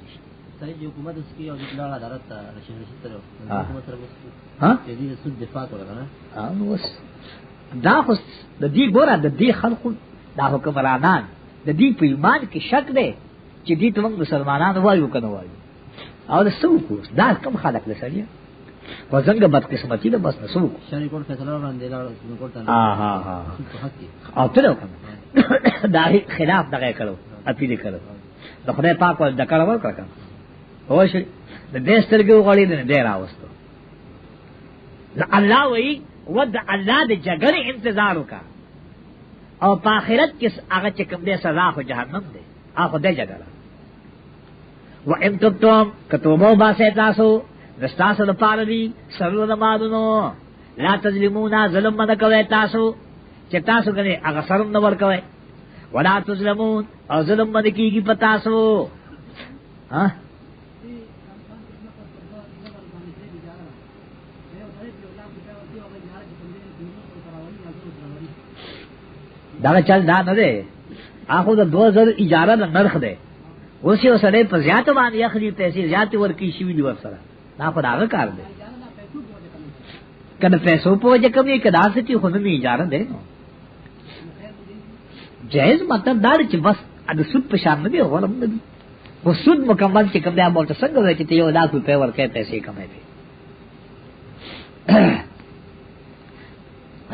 صحیح جو حکومت اس کی اور اطلاع عدالت رشید طرف حکومت طرف جدید سود دفاع کرنا
نا دا خو د دې ګوره د دې خلقو دا حکمرانان د دې په ایمان کې شک دی چې دې ته موږ مسلمانان وایو کنه وایو او د سوق دا کم خلق لسړي او څنګه بدقسمتي ده بس نسوق
شری کوټ فیصله باندې لا کوټه
ها او ته کنه دا خلاف دغه کړو اپیل کړو د خدای پاک ول د کړه ور کړه هو شي د دې سترګو غړي نه ډیر راوستو الله وی ود الله د جګړې انتظار وکا او په آخرت کې هغه چې کوم دې سزا خو جهنم دی هغه دې جګړه و ان تم کتوبو باسه تاسو دستاسو د پاره دي سرو د مادونو لا تظلمونا ظلم مده کوي تاسو چې تاسو کنه هغه سرم نه ور کوي ولا تظلمون او ظلم مده کیږي پتاسو ها دا چل دا نه ده اخو د 2000 اجاره د نرخ ده اوس یو سړی په زیات باندې اخلي پیسې زیات ورکی شي وی ور سره دا په داغه کار ده کله پیسو په وجه کمی کدا ستي خو نه اجاره ده نو جائز مطلب دا چې بس د سود په شان نه دی ولهم نه دی خو سود مکمل چې کوم دا مولته څنګه وای چې یو لاکھ روپے ورکې پیسې کمای دي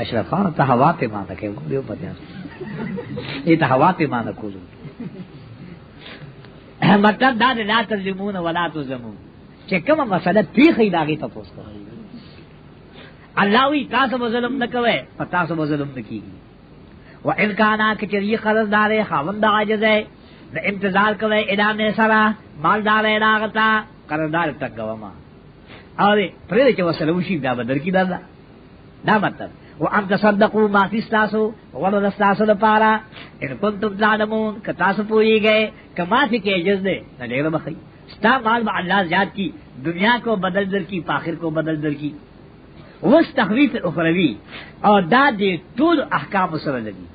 اشرف خان ته هوا په معنی کې دیو پته یہ ته هوا په معنی کولو مطلب دا لا تظلمون ولا تظلمون چې کومه مسله پیخې داږي تاسو کوي الله وی تاسو ظلم نه کوي تاسو ظلم نه کیږي و ان کانا کچری قرضدار خاوند عاجز ہے د انتظار کوي اعلان سره مالدار راغتا قرضدار تک غوما اور پرې چې وسلو شي دا بدر کی دا مطلب وان تصدقوا ما فی استاسو ولو استاسو لپاره ان کنتم تعلمون کتاسو پوئی گئے کما فی کے جز دے نہ ډیر بخی ستا مال با اللہ زیاد کی دنیا کو بدل در کی آخر کو بدل در کی وس تخویف اخروی اور دا دے طول احکام سره لگی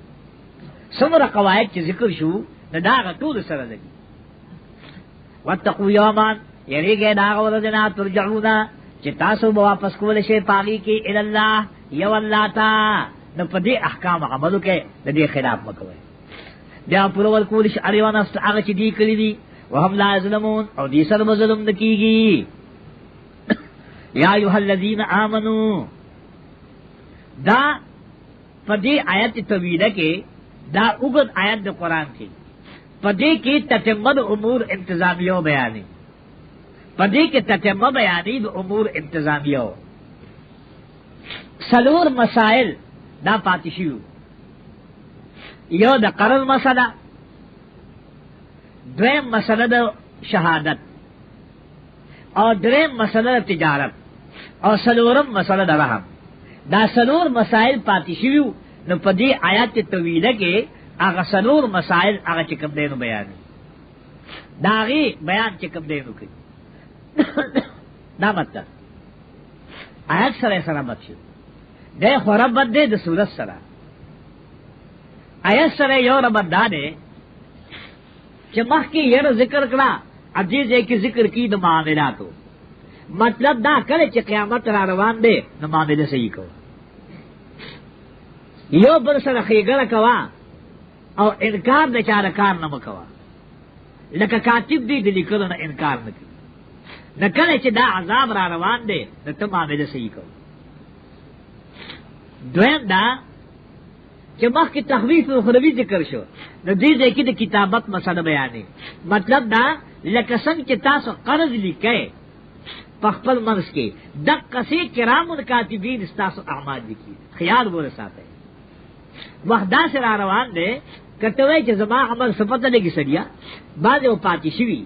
سمر قواعد کی ذکر شو دا طول سره لگی واتقوا یوما یری گئے دا ورجنا ترجعونا چې تاسو به واپس کول شي پاغي کې ال الله یو الله تا نو په دې احکام عملو کې د دې خلاف مکوئ بیا پرول کول شي اړیوان است هغه چې دی کړی دي وهم لا ظلمون او دې سره ظلم نکېږي یا ایها الذین آمنو دا पदे आयत तवीला के दा उगद आयत द कुरान की पदे की ततम्मद उमूर इंतजामिया बयानी पदे के ततम्मा बयानी द उमूर इंतजामिया सलूर मसाइल दा पातिशियो यो द करल मसला द्वेम मसला द शहादत और द्वेम मसला तिजारत और सलूरम मसला द रहम दा सलूर मसाइल पातिशियो न पदी आयत तवीला के आगा सलूर मसाइल आगा चिकम देनु बयानी दागी बयान चिकम देनु की ना मतलब आयत सरे सरा बच्चो दे खुरबत दे द सूरत सरा आयत सरे यो रबत दाने चमख की यर जिक्र करा अजीज एक जिक्र की द मामलातो मतलब दा करे च क़यामत रा रवान दे न मामले सही को यो बल सर खीगड़ कवा और इनकार बेचारा कार न मकवा लका कातिब दी दिली करो न इनकार न की न करे च दा अजाब रा रवान दे न तुम मामले सही को द्वैम दा चमख की तखवीफ उखरवी जिक्र शो न दी देखी द किताबत मसला बयानी मतलब दा लकसन के तासो कर्ज लिखे पखपल मंस के दक कसी किरामुल कातिबीन इस्तासो अमाल लिखी ख्याल बोले साथ है वहदा से रवान दे कटवे के जमा अमल सपत लगी सरिया बाद वो पाती शिवी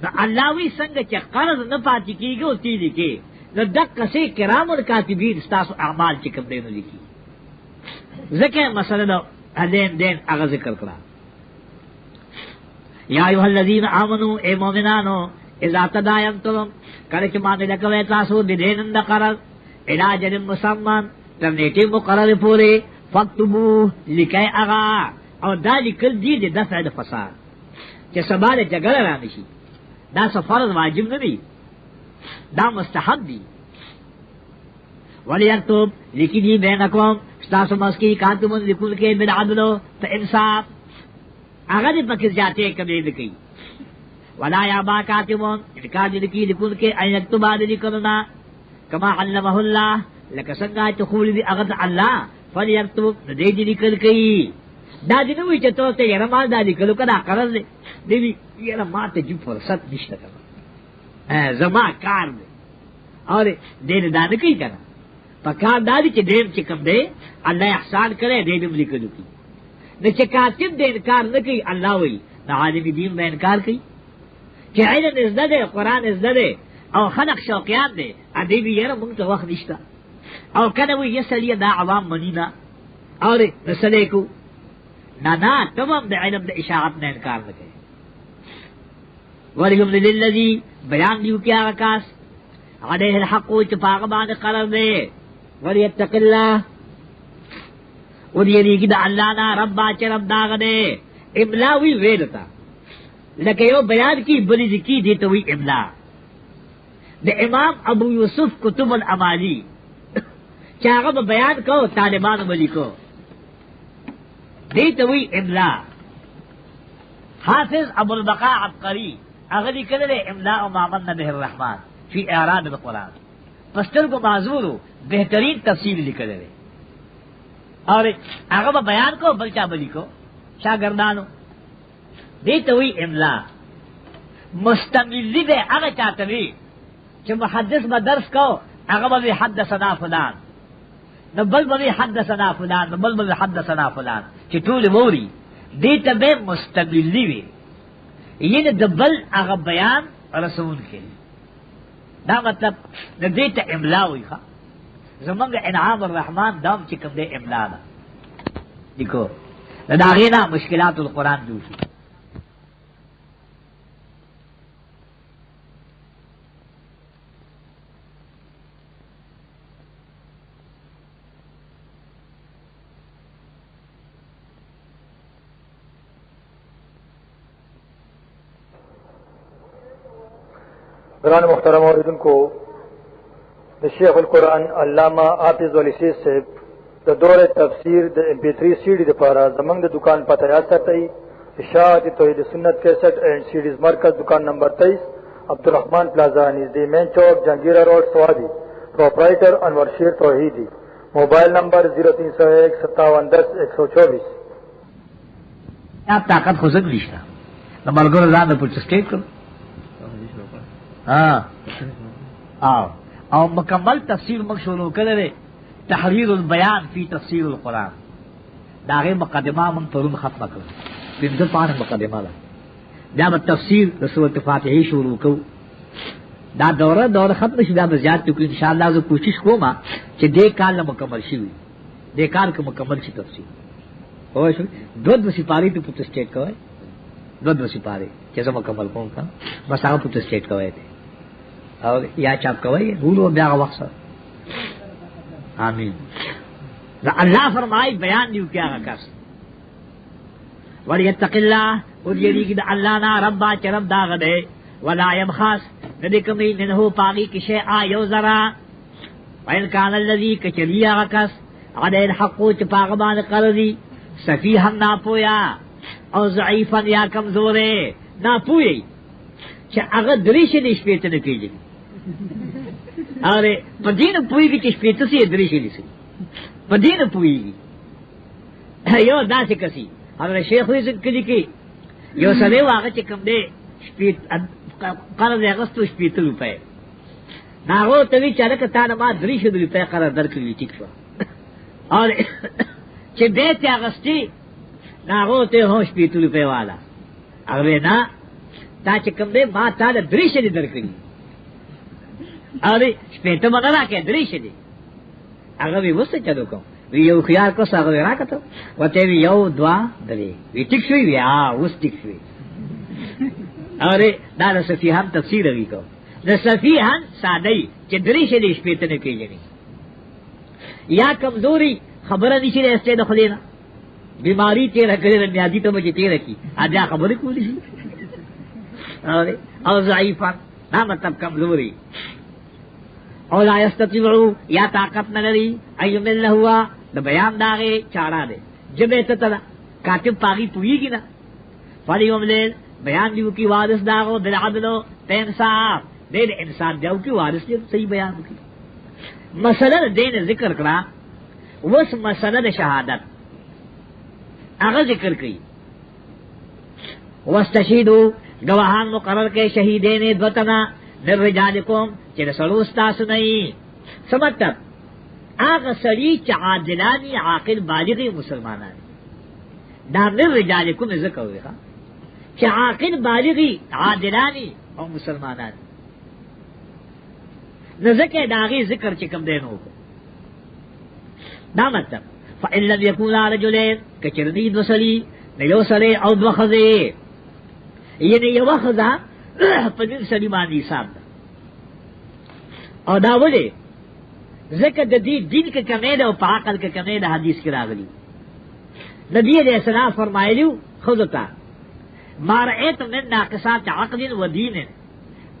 न अल्लाहवी संग के कर्ज न पाती की गो ती लिखे न दक कसी किरामुल कातिबीन इस्तासो अमाल चिकम देनो लिखी ज़िक्र मसला लेन देन आगा जिक्र करा या अय्युहल्लज़ीना आमनू ए मोमिनानो इज़ा तदायनतुम करे के माने लकवे तासो दिदेन दकरल इला जलिम मुसम्मान तनेटी मुकर्रर पूरे फक्तबू लिखे आगा और दा लिखल दी दे दफع फसाद के सवाल जगल रानिशी दा फर्ज वाजिब नहीं दा मुस्तहब दी वलियक्तुब लिखी दी बैनकुम स्तासु मस्की कातुम लिकुल के बिल अदलो तो इंसाफ आगा दी पकिस जाते कभी लिखी वला या बा कातिबुन इनका लिखी लिकुल के अयक्तुबा लिखना कमा अल्लमहुल्लाह लकसंगा तुखुल दी अगत अल्लाह फलियक्तुब दे दी लिखल कई दादी ने वही तो ते यार माल दादी कलो कदा करल देवी यार माते जी फुर्सत निश्चित कर जमा कार में और देन दान की करा पकार दादी के देन चिकम दे अल्लाह एहसान करे दे दम लिख दो की न चकातिब दे इनकार न की अल्लाह वही न आदमी दीन में इनकार की कि इल्म इज्जत दे कुरान इज्जत दे और खलक शौकियात दे अदबी यार मुंग तो वक्त निश्ता और कने वो ये सलिया दा आवाम मनीना और रसले को ना ना तमाम दे इल्म दे इशाअत ने इनकार न करे वलियुम लिल्लजी बयान दियो क्या आकाश अलैहि अलहक़ इत्तिफाक़ करार दे वलियत्तक़िल्लाह और ये नहीं कि अल्लाह ना रब्बा च रब दाग दे इमलावी वेदता लके यो बयान की बड़ी जिकी दी तो हुई इमला दे इमाम अबू यूसुफ कुतुब अल अमाली चागब बयान को तालिबान बली को दी तो हुई इमला हाफिज अबुल बका अबकरी अगली कदर इमला मामन बिहिर रहमान फी इराद अल कुरान पस्तर को माजूर बेहतरीन तफसील लिख दे और अगब बयान को बल्चा बली को शागिर्दानो दी तो हुई इमला मुस्तमिली दे अगर चाहते भी कि मुहद्दिस मदर्स को अगब भी हद्दसना फलान न बल बल हद्दसना फलान न बल बल हद्दसना फलान कि टूल मोरी दी तबे मुस्तमिली वे ये न दबल अगब बयान रसूल के दा मतलब न दी त इमला हुई खा जमंग इनाम अर्रहमान दम चिकम दे इमला दा देखो दागीना मुश्किलातुल कुरान दूसरी
ग्रान मुहतरम औरतन को शेख अल कुरान अल्लामा हाफिज अली से द दौर तफसीर द MP3 CD पारा जमंग द दुकान पता याद सकते इशाअत तौहीद सुन्नत कैसेट एंड CDs मरकज दुकान नंबर 23 अब्दुर्रहमान प्लाजा निज़दी मेन चौक जहांगीरा रोड सवादी प्रोपराइटर अनवर शेर तौहीदी मोबाइल नंबर 03015710
आप ताकत खुजक निश्ता न मलगुर ज़ान पुछ स्टेट करो हाँ आओ और मुकम्मल तफसीर मकशूर करे तहरीरुल बयान फी तफसीरुल कुरान दागे मुकदमा मन तुरुन खत्म कर बिंदु पान मुकदमा ला जब तफसीर सूरत फातिहा शुरू को दा दौर खत्म शुदा बजात तो इंशाअल्लाह जो कोशिश कोमा कि दे काल मुकम्मल शी हुई दे काल को मुकम्मल शी तफसीर हो दो सिपारी तो पुत्र स्टेट का है दो सिपारी जैसा मुकम्मल कौन था बस आप पुत्र स्टेट का है और या चाप का है भूलो ब्याह वक्त आमीन अल्लाह फरमाई बयान दी क्या कस वलियत्तकिल्लाह और यदि कि अल्लाह ना रब्बा चरम दाग दे वला यबखास नदी कमी नहो पागी कि शे आयो जरा वइन कान الذي कचलिया कस अदल हक़ो चपागबान करदी सफीहन ना पोया और ज़ईफन या कमजोरे ना पोई कि अगर दृश्य निष्पेत न कीजिए अरे पदीन पोई की चिष्पेत से दृश्य निसी पदीन पोई यो दास कसी अगर शेख हुई जिक्र की यो सने वागे चिकम दे स्पीत कर्ज अगस्त स्पीत रुपए ना हो तभी चरक तान मा दृश्य रुपए कर्ज दर की चिक्वा और che bete agasti na rote ho spiritu rupe wala agre na ta chikamde ma ta da drishe di darkri are spiritu magala ke drishe di agre woste chado ko vi yo khiyar ko sagre rakato wate vi yo dwa dare vi tikshwi vi a us tikshwi are da safihan tafsir ri ko da safihan sadai che drishe di spiritu ne kejeni या कमजोरी खबर नहीं रहते दखलेना बीमारी तेरा करे रनियादी तो मुझे तेरा की आज खबर को नहीं अरे और ज़ईफा ना मतलब कमजोरी और आयस्ततिवु या ताकत न लरी अयमिल हुआ द बयान दागे चाड़ा दे जब तला कातिब पागी पुईगी ना फली हमले बयान दी की वारिस दागो बिल अदलो इंसाफ दे इंसान जाओ की वारिस सही बयान की मसलन देन जिक्र करा वस मसलन शहादत अगर जिक्र की वस्तशीदु गवाहान मुकर्रर के शहीदेन द्वतना निर्रिजालिकुम चिर सलूस्ता सुनई समतब आग सड़ी चादिलानी आकिल बालिगी मुसलमान ना निर्रिजालिकुम जिक्र हुआ चाकिल बालिगी आदिलानी और मुसलमान नज़के दागी जिक्र चिकम देनो को ना मतलब फ़इल्लम यकूना रजुलैन कचरनी दसली नयो सले और दखजे ये ने ये वखजा पदिन सलीमानी साहब और दावले जिक्र दीन के कमेद और पाकल के कमेद हदीस की रागली नबी अलैहिस्सलाम फरमायलू खुदता मारएत min नाक़िसात अक़लिन व दीन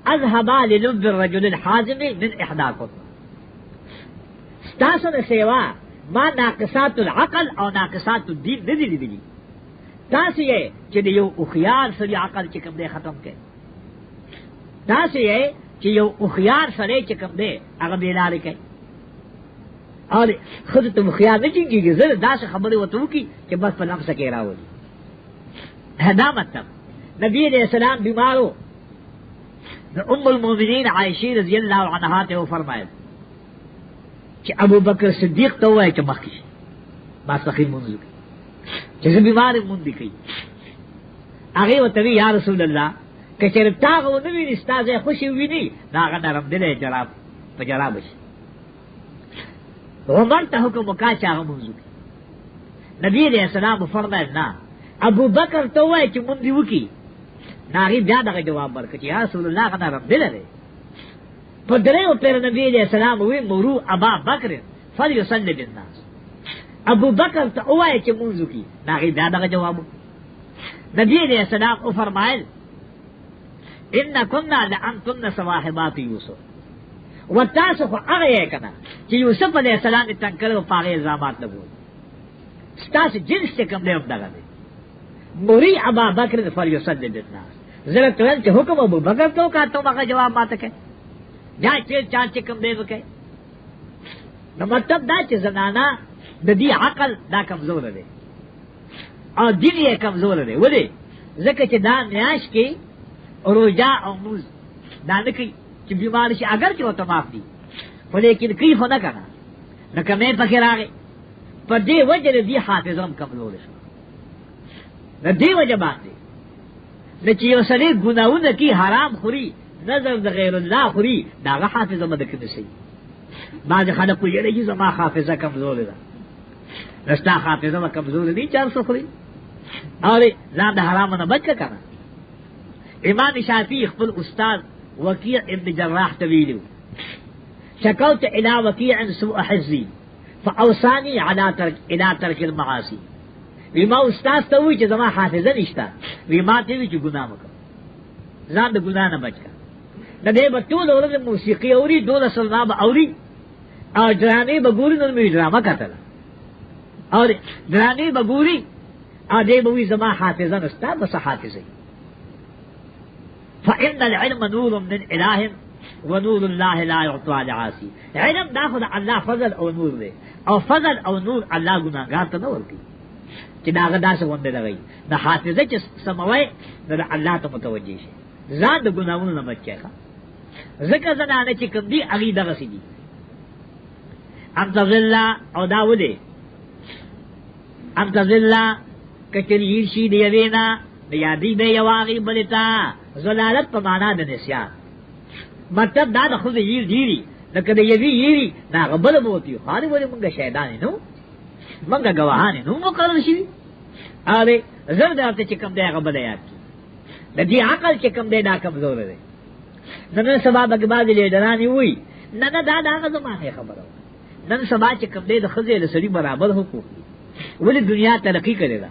अज़हबा लिलुब्ब الرجل الحازم من إحداكم ستاسن सेवा ما नाक़िसात العقل और नाक़िसात الدين ندی دی تاسو یہ چې یو اخیار سړي عقل چې کوم دې ختم کړي تاسو یہ چې یو اخیار سړي چې کوم دې هغه بیلار کړي اور خود ته مخیار نه کیږي زړه داسې خبره وته کی چې بس په نفس کې راوړي دا مطلب نبی علیہ السلام بیمارو ام المؤمنین عائشہ رضی اللہ عنہا ته فرمایل چې ابو بکر صدیق ته وایي چې مخکې بس فقیر مونږ چې بیمار مونږ دی کوي هغه وته یا رسول الله کچره تاغه نو ویني ستاسو خوشي ویني دا غنرم دلې جراب په جراب شي عمر ته حکم وکړ چې هغه مونږ نبی علیہ السلام فرمایل نه ابو بکر ته وایي چې مونږ دی وکی ناغي بیا دغه جواب ورکړي یا رسول الله غنرم دلې په دریو پر نبی علیہ السلام وی مرو ابا بکر فلیصلی بالناس ابو بکر ته وایي چې مونږ کی ناغي بیا دغه جواب نبی علیہ السلام او فرمایل ان كنا لانتن صواحبات یوسف وتاسو هغه کنا چې یوسف علیہ السلام تنکر او پاغه الزامات لګول ستاسو جنس ته کوم دی دغه دی مری ابا بکر فلیصلی بالناس زره تل چې حکم ابو بکر ته کا ته هغه جواب ماته کې جا چې چا چې کوم دی وکي نو مطلب دا چې زنانا د دې عقل دا کمزور دی او دین یې کمزور دی. ولې؟ ځکه چې دا میاش کې روزه او موز دا نه کوي چې بیمار شي، اگر چې وته معاف دي خو لیکن کوي خو نه کنه. نو کمې پکې راغی په دې وجه دې حافظه هم کمزور شو. د دې وجه باندې د چې یو سړی ګناونه کوي، حرام خوري، نظر د غیر الله خوري، داغه حافظه مده کې نشي. بعض خلک یې چې زما حافظه کمزور ده. رستا حافظه کمزور دي 400 خوري اور ځان د حرام نه بچ کنه. امام شافعی خپل استاد وکیع ابن جراح تویلو شکوت الى وکیع سوء حفظی فاوصانی الى ترک المعاصی. ویما استاد ته وی چې زما حافظه نشته، ویما ته وی چې ګناه وکړه، ځان د ګناه نه بچ کا. د دې په ټول ورځ موسیقي اوري، دوله سلام اوري او ډرامې بګوري، نو می ډرامه کتل اور ډرامې بګوري ا دې به وی زما حافظه نشته، بس حافظه. فإن العلم نور من إله ونور الله لا يعطى لعاصي. علم دا خود الله فضل او نور دے، او فضل او نور الله گناہگار ته نه ورکی چې داغه داسه ونده لګي. د حافظه چې سموي د الله ته متوجي شي، ځان د ګناہونو نه بچي ښه. ذکر زنانه چې کوم دي اغي دغه سي دي امتذلا او داوده امتذلا کچری شي دی وینا د یادی به یواغي بلتا زلالت په معنا د نسیان. مطلب دا د خو یې دیری لکه د یوی یری دا غبل بوتی خاري ولې مونږه شیطان نو مونږه گواهان نو مقرر شي. اره زر دې چې کوم دی غبل یاد د دې عقل چې کوم دی دا کمزور دی. نن سبا به بعد لیدرانی وي نه دا دا زمانه خبره. نن سبا چې کوم دی د خزې له سړي برابر حقوق دي. ولې دنیا ترقی کړي دا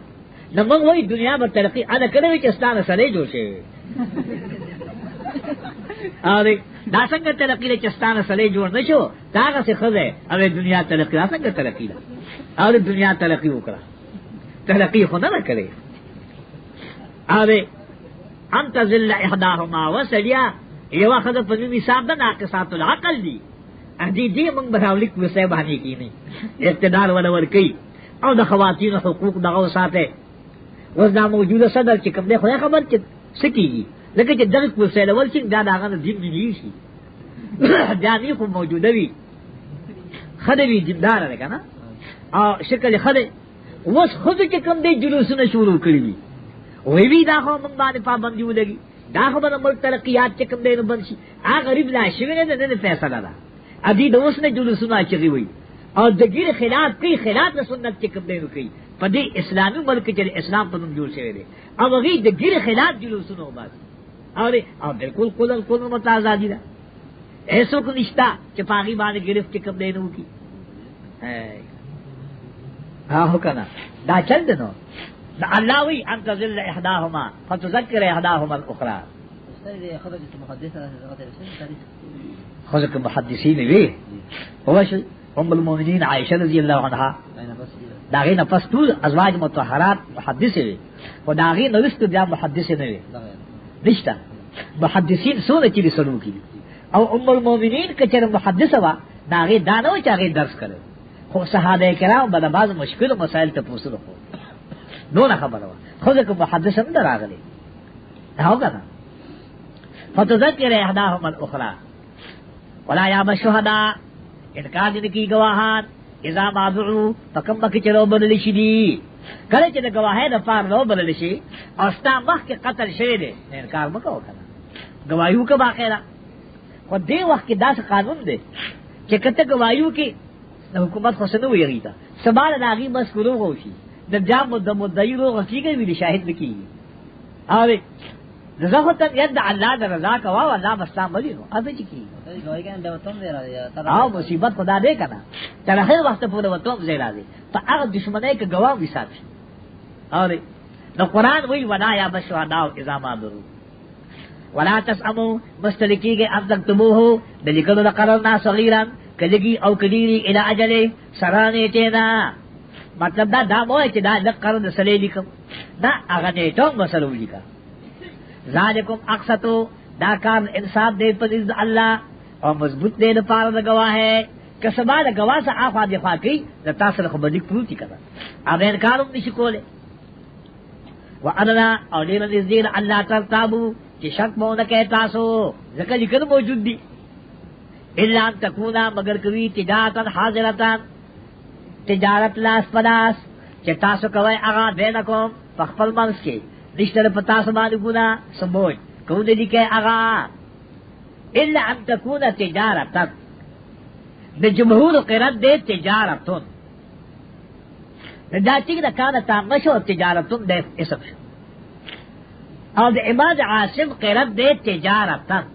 نو موږ وایي دنیا به ترقی اده کړي چې ستانه سره جوړ شي. اره دا څنګه ترقی چې ستانه سره جوړ نشو داغه څه خزه او دنیا ترقی څنګه ترقی ده او دنیا ترقی وکړه ترقی خو نه کړي. اره انت ذل احداهما وسلیا یو خزه په دې حساب ده ناقصات العقل دي. دې موږ براولیک وسه باندې کینی اقتدار ولور کوي او د خواتین حقوق دغه ساته وز دا موجوده صدر چې کوم دی خو خبر چې سکیږي لکه چې دغه وسه لول چې دا دغه دین دی شي ځانې خو موجوده وي خدوی دیندار ده کنه او شکل خدای وس خود چې کوم دی جلوسونه شروع کړی وي وی وی دا خو موږ باندې پابندي ولګي دا خو به ملک ترقیات چې کوم دی نو بنشي هغه غریب لا شي نه فیصله ده ادي د اوس نه جلوسونه چغي وي او د ګیر خلاف کوي خلاف د سنت چې کوم دی نو کوي په دې اسلامي ملک کې اسلام په نوم جوړ شوی دی او هغه د ګیر خلاف جلوسونه وباسي او بالکل کول متازادي ده ایسو کو نشتا چې پاغي باندې گرفت کوم دی نو کی ها هو کنه دا چل دنو دا الله وی انت ذل احداهما فتذكر احداهما الاخرى.
خرجت محدثه
خرجت محدثين وی هو شي ام المؤمنین عائشہ رضی اللہ عنہا داغی نفس طول ازواج مطهرات محدثه وی و داغی نوست بیا محدثه نه وی نشتا محدثین سونه چې سلو کی او ام المؤمنین کچر محدثه وا داغی دانو چاغی درس کړي خو صحابه کرام بل بعض مشکل مسائل ته پوښتنه کو نو نه خبره وا خو ځکه محدثه نه راغلي هاو کنه فتذكر احداهما الاخرى ولا يا الشهداء انکار دې کی گواهان اذا ما دعوا فكم بک چلو بدل شي دي کله چې د گواهه د فار نو بدل شي او ستا مخ کې قتل شوی دی انکار وکاو کنه گوايو کا باقاعده خو دې وخت کې داس قانون دی چې کته گوايو کې د حکومت خو څه نه ویری تا سبال لاغي بس کولو غوشي د جام د مدعي روغ کیږي ویل شاهد نکي اوی زغه ته ید الله د رضا کوا او الله مستان بلی نو اته کی
گواہی کنه به وتم دی راځي
او مصیبت خدا دې کنه تر هغه وخت پورې وتم دی راځي په هغه دشمنی کې گواه وسات شي اوی نو قران وی ولا یا بشهدا اذا ما درو ولا تسمو مستلکیږي افضل تبوه د لیکلو د قرارنا صغیرا کلگی او کدیری الى اجل سرانه تینا مطلب دا موه چې دا د قرن سره لیکم دا هغه ته ټول مسلو لیکا ذالکم اقسطو دا کار انصاف دے پر الله او مضبوط دے د پاره د گواه ہے کسبا دا گواہ سا آخوا دفاع کی دا تاثر خبردی پروتی کرا اب انکارم نشی کولے وَأَنَا اور لینا نزدین اللہ ترتابو چی شک مونکے تاسو ذکر لکن موجود دی اللہ ان تکونا مگر کوی تجارتا حاضرتا تجارت لاس پلاس چی تاسو کوئی اغا بینکم پخپل منس کے نشتر پتاسو مانو گنا سموج کونے لکے اغا اللہ ان تکونا تجارتا دا جمہور قرد دے تجارتون دا چیک دا کانا تامشو تجارتون دے اسم شو اور دا امام عاصم قرد دے تجارتن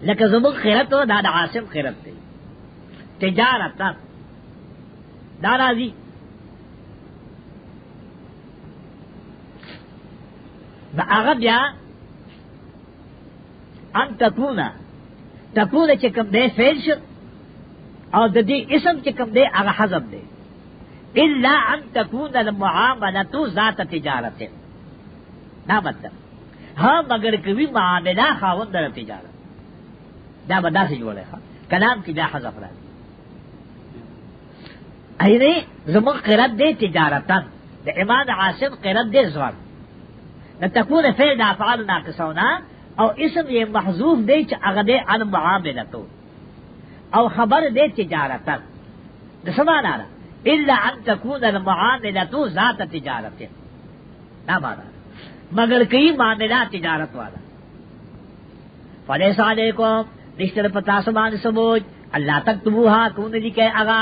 لکہ زمان قرد ہو دا عاصم قرد دے تجارتن دا رازی دا اغب یا ان تکونا چکم دے فیل شو اور دا دی اسم چکم دے اغا حضب دے الا ان تکون المعاملۃ ذات تجارت دا مطلب ہاں مگر کبھی معاملہ خاوند در تجارت دا بدا سے جوڑے خواہ کلام کی دا حضف را اینے زمان قرد دے تجارتاً دا امام عاصم قرد دے زوان دا تکون فعل دا افعال ناقصونا او اسم یہ محذوف دے چا اغدے عن معاملتو او خبر دے تجارتاً دا سمان آرہا الا ان تكون المعاملۃ ذات تجارت نہ مانا مگر کئی معاملات تجارت والا فلیس علیکم نشتر پتا سمان سموج اللہ تکتبوها کون لکے اغا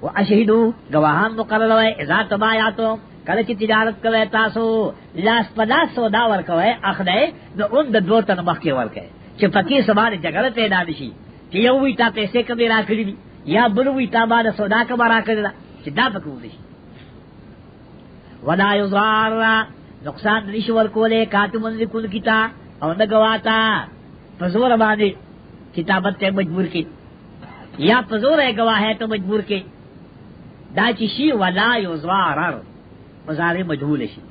و اشہدو گواہان مقرر ہوئے اذا تبایاتو کلچ تجارت کوئے تاسو لاس پلاس سودا ورکوئے اخدے نو ان دو تن مخی ورکے چھ پکی سمان جگر پیدا نشی کہ یووی تا پیسے کمی را کری دی یا بلوی تابا دا سودا کا برا کرلا چی دا پکو دیشی ولا یضار نقصان نشور کولے کاتمن لکن کتا او نگواتا پزور باندے کتابت تے مجبور کی یا پزور ہے گواہ ہے تو مجبور کے دا چیشی ولا یضار مزار مجھول شی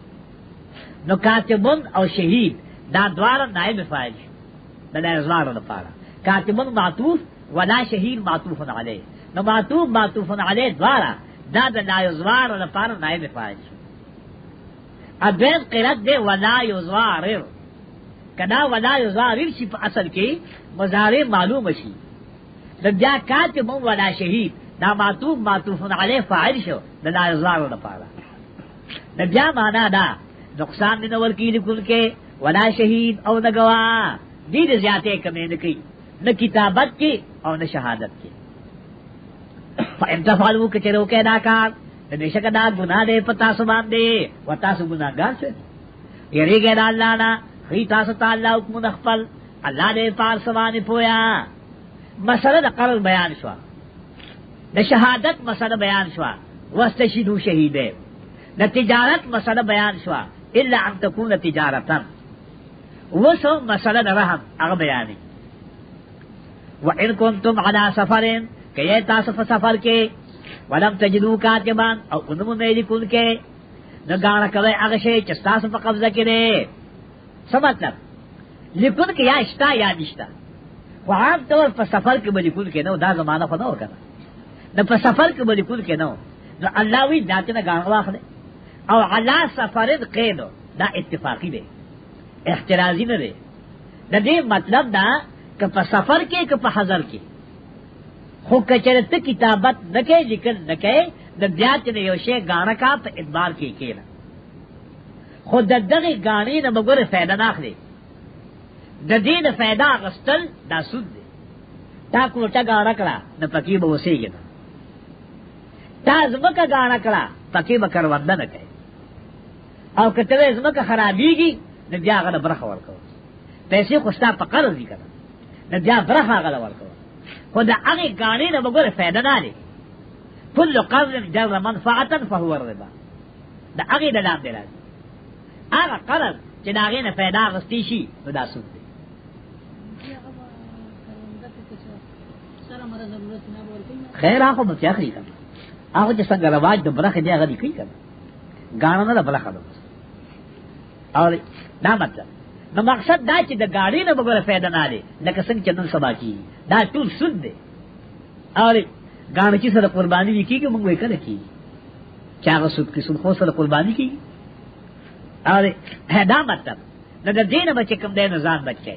نو کاتمن او شہید دا دوارا نائب فائل دا یضار نپارا کاتمن معطوف ولا شہید معطوف علیہ نو معطوف علیہ دوارا دا دا لا یزوار لپارا نائب فائل ادوین قرد دے ولا یزوار کدا ولا یزوار شی پا اصل کی مزارع معلوم شی دا بیا کاتب ولا شہید دا معطوف علیہ فائل شو دا لا یزوار لپارا دا بیا مانا دا نقصان نور کی لکن کے ولا شہید او نگواہ دید زیادے کمی نکی نہ کتابت کی اور نہ شہادت کی فانتفعلوا کچرو کے داکار بے شک دا گناہ دے پتا سبان دے و تاسو گناہگار سے یری گئے دا اللہ نا خی تاسو تا اللہ حکم نخفل اللہ دے پار سبان پویا مسئلہ دا قرر بیان شوا دا شہادت مسئلہ بیان شوا واستشہدوا شہیدے دا تجارت مسئلہ بیان شوا الا ان تکون تجارتا وسو مسئلہ دا رحم اغا بیانی وَإِن كُنتُمْ عَلَى سَفَرٍ کہ یہ تاسف سفر کے وَلَمْ تَجِدُوا كَاتِبًا او انمو میں لکن کے نگانا کوئے اغشے چستاس پا قبضہ کرے سمطلب لکن کے یا اشتا یا نشتا وہ عام طور پا سفر کے بلکن کے نو دا زمانہ پا نو کرنا نو پا سفر کے بلکن کے نو نو اللہ وی جاتے نگانا واخ دے او علا سفرن قیدو دا اتفاقی دے احترازی نہ دے دا دے مطلب دا کہ پا سفر کے کہ پا حضر کے خود کچرت کتابت نکے لکن نکے دا بیات نے یوشے گانا کا پا ادبار کے کینا خود دا دغی گانی نا مگر فیدہ ناخلے دا دین فیدہ غستل دا سود دے تا کوٹا گانا کرا نا پکی با وسے گنا تا ازمکا گانا کرا پکی با کروندہ نکے او کتوے ازمکا خرابی گی نا بیا غدا برخ ورکو پیسے خوشتا پا قرض دی کرا نا بیا برخ آغدا ورکو خود دا اغی گانی نا مگر فیدہ نالے کل قرض جر منفعتا فهو الربا دا اغی دا لام دلال آغا قرض چی دا اغی نا فیدہ غستی شی نو دا سود دے خیر آخو متیاخری کن آخو چی سنگ رواج دا برخ دے اغدی کئی کن گانا نا دا برخ دا اور دا مطلب نو مقصد دا چې د گاڑی نه بغیر فائدہ نه لري لکه څنګه چې نن سبا کی دا ټول سود دی اور گاڑی چې سره قربانی کیږي موږ وې کړه کی چا سود کی سود خو سره قربانی کیږي اور دا مطلب نو د دین بچ کم دی نظام بچي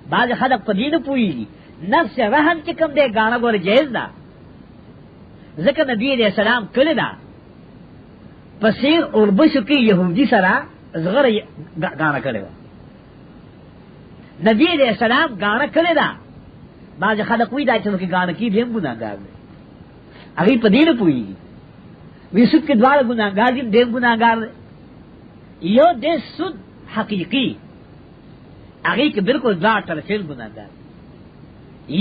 بعض خلک په دین پوي نفس رحم چې کم دی غاڼه ګور جایز ده ذکر نبی علیہ السلام کړه دا پسیر اور بشو کی یہودی سرا زغر غاڼه کړه نبی علیہ السلام غاڼه کړه دا بعض خلک وی دا چې غاڼه کی دیم ګناګار دی هغه په دین پوي ویسو کې دوار ګناګار دي دیم ګناګار یو د سود حقیقی هغه کې بالکل دا طرفین ګناګار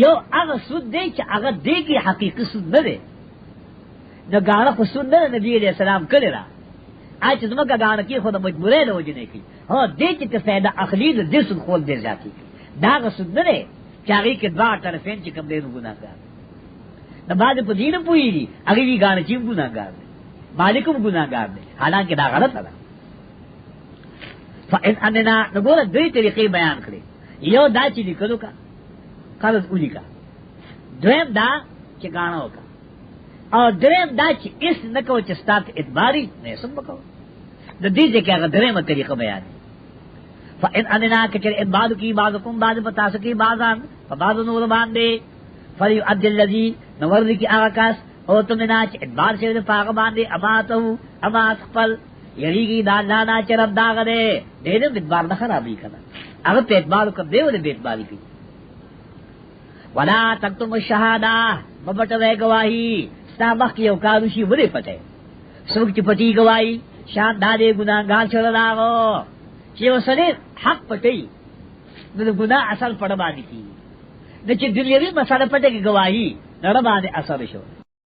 یو هغه سود دی چې هغه دی کې حقیقي سود نه دی نو غاڼه خو سود نه نبی علیہ السلام کړی را اچ زموږه غاڼه کې خو د مجبورې نه وجنې کی هو دې چې فائدہ اخلي د سود خول دی ذاتی دا سود نه دی چې هغه کې دا طرفین چې کوم دی ګناګار د بعد په دین پوي هغه وی غاڼه چې ګناګار دی مالکم ګناګار دی حالانکه دا غلط ده فإن اننا نګور دوی طریقې بیان کړې یو دا چې لیکلو کا قرض اولی کا دویم دا چې غاڼه وکا او دریم دا چې اس نکو چې ستات ادباری نه سم وکاو د دې چې هغه دریم طریقه بیان فإن اننا کچر ادبار کی بعضکم بعض پتا سکی بعضان فبعض نور باندې فلیؤدي الذی نور کی آکاس او تمنا چې ادبار شه د پاغه باندې اماتو امات خپل یریږي دا نه چرب داغ دے دې دې ادبار نه خرابې کړه هغه په ادبار کو دیو دې ادباری کی ولا تکتم الشهاده مبټوي گواہی سابق یو کارو شي ولې پته څوک چې پټي گواہی شان دادې ګناګار چل راغو چې وسله حق پټي د ګناه اصل پړ باندې کی د چې دلیری مسله پټه کی گواہی نړ باندې اثر شو